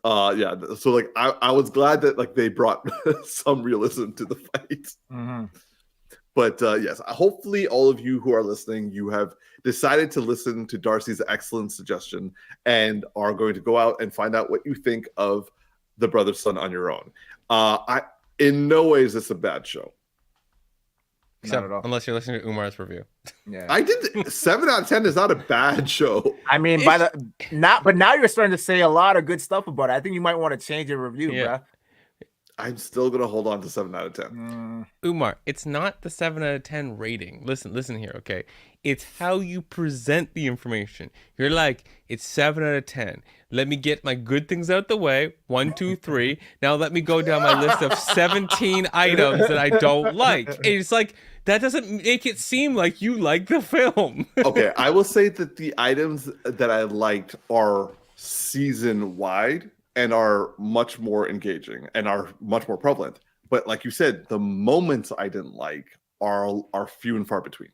So like I was glad that like they brought some realism to the fight. But yes, hopefully all of you who are listening, you have decided to listen to Darcy's excellent suggestion and are going to go out and find out what you think of The Brother's Son on your own. in no way is this a bad show. Except unless you're listening to Umar's review. Yeah, I did 7 out of 10 is not a bad show. I mean, but now you're starting to say a lot of good stuff about it. I think you might want to change your review, bro. I'm still gonna hold on to 7 out of 10. Umar, it's not the 7 out of 10 rating. Listen here, okay? It's how you present the information. You're like, it's 7 out of 10. Let me get my good things out the way. 1, 2, 3. Now let me go down my list of 17 items that I don't like. And it's like, that doesn't make it seem like you like the film. Okay, I will say that the items that I liked are season wide and are much more engaging and are much more prevalent. But like you said, the moments I didn't like are few and far between.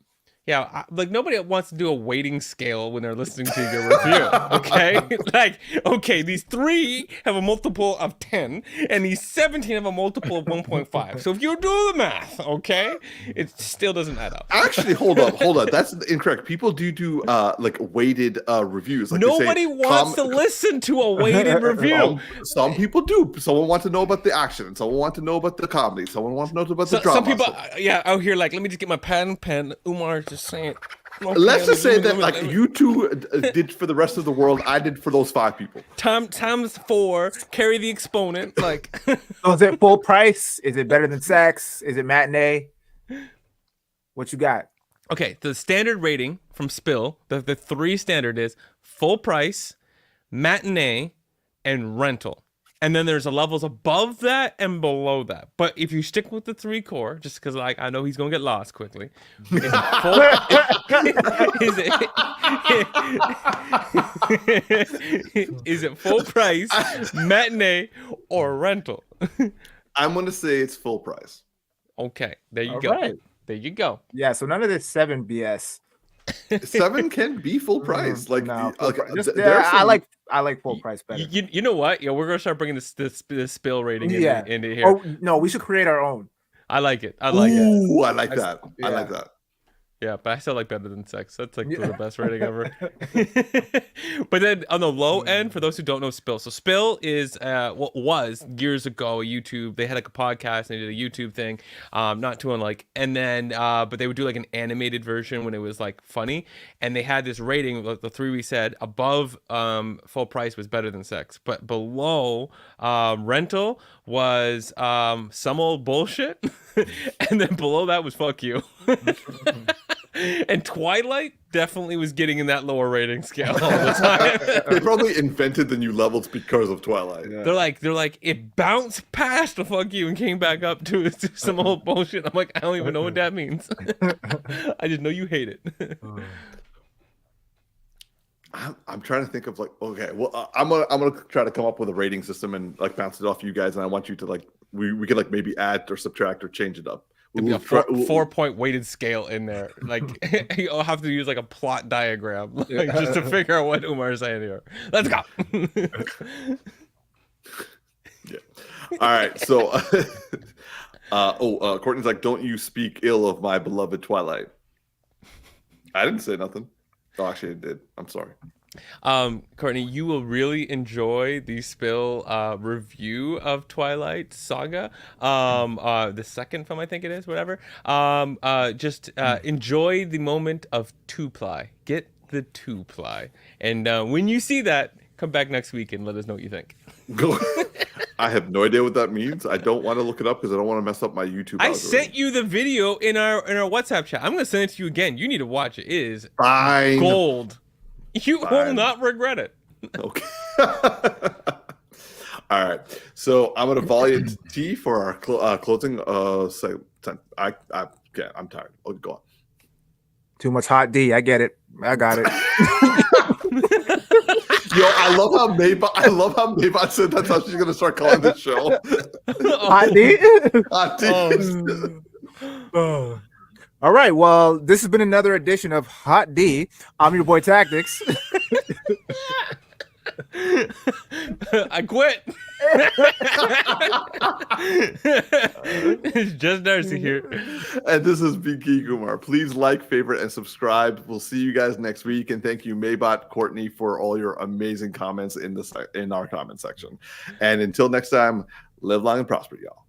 Yeah, like nobody wants to do a weighting scale when they're listening to your review, okay? Like, okay, these 3 have a multiple of 10, and these 17 have a multiple of 1.5. So if you do the math, okay, it still doesn't add up. Actually, hold up. That's incorrect. People do like weighted reviews. Like nobody wants to listen to a weighted review. Some people do. Someone wants to know about the action. Someone wants to know about the comedy. Someone wants to know about the drama. Some people, out here, like, let me just get my pen. Umar just saying. Okay, let's just say that like you two did for the rest of the world, I did for those 5 people. Times 4, carry the exponent. Like, so is it full price? Is it better than sex? Is it matinee? What you got? Okay, the standard rating from Spill, the 3 standard is full price, matinee, and rental. And then there's levels above that and below that. But if you stick with the 3 core, just because like I know he's gonna get lost quickly, is it full price, matinee, or rental? I'm gonna say it's full price. Okay, there you All go. right. There you go. Yeah, so none of this 7 BS. 7 can be full price. Like, No, I like full price better. You know what? Yeah, we're gonna start bringing this Spill rating into here. Or no, we should create our own. I like it. I like that. Yeah. I like that. Yeah, but I still like better than sex. That's like the best rating ever. But then on the low end, for those who don't know Spill, so Spill is what was years ago a YouTube. They had like a podcast and they did a YouTube thing, not too unlike. And then, but they would do like an animated version when it was like funny. And they had this rating, like the 3 we said, above full price was better than sex, but below rental was some old bullshit, and then below that was fuck you. And Twilight definitely was getting in that lower rating scale all the time. They probably invented the new levels because of Twilight. Yeah. They're like it bounced past the fuck you and came back up to some old bullshit. I'm like, I don't even know what that means. I just know you hate it. I'm trying to think of like, okay, well, I'm gonna try to come up with a rating system and like bounce it off you guys, and I want you to like we could like maybe add or subtract or change it up. There'll be a 4-point weighted scale in there. Like you'll have to use like a plot diagram, like, just to figure out what Umar is saying here. Let's go. Yeah. All right. So, Courtney's like, "Don't you speak ill of my beloved Twilight?" I didn't say nothing. Oh, actually, I did. I'm sorry. Courtney, you will really enjoy the Spill review of Twilight Saga. The second film, I think it is, whatever. Just enjoy the moment of 2-ply. Get the 2-ply. And when you see that, come back next week and let us know what you think. I have no idea what that means. I don't want to look it up because I don't want to mess up my YouTube I algorithm. sent you the video in our WhatsApp chat. I'm going to send it to you again. You need to watch it. It is fine. Gold. You will not regret it. Okay. All right. So I'm going to volley T for our closing segment. I'm tired. Oh, go on. Too much hot D. I get it. I got it. Yo, I love how Maybot said that's how she's going to start calling this show. Hot D? Hot D. Oh. All right, well, this has been another edition of Hot D. I'm your boy Tactix. I quit. It's just Darcy here. And this is Beekeeper Umar. Please like, favorite, and subscribe. We'll see you guys next week. And thank you, Maybot, Courtney, for all your amazing comments in our comment section. And until next time, live long and prosper, y'all.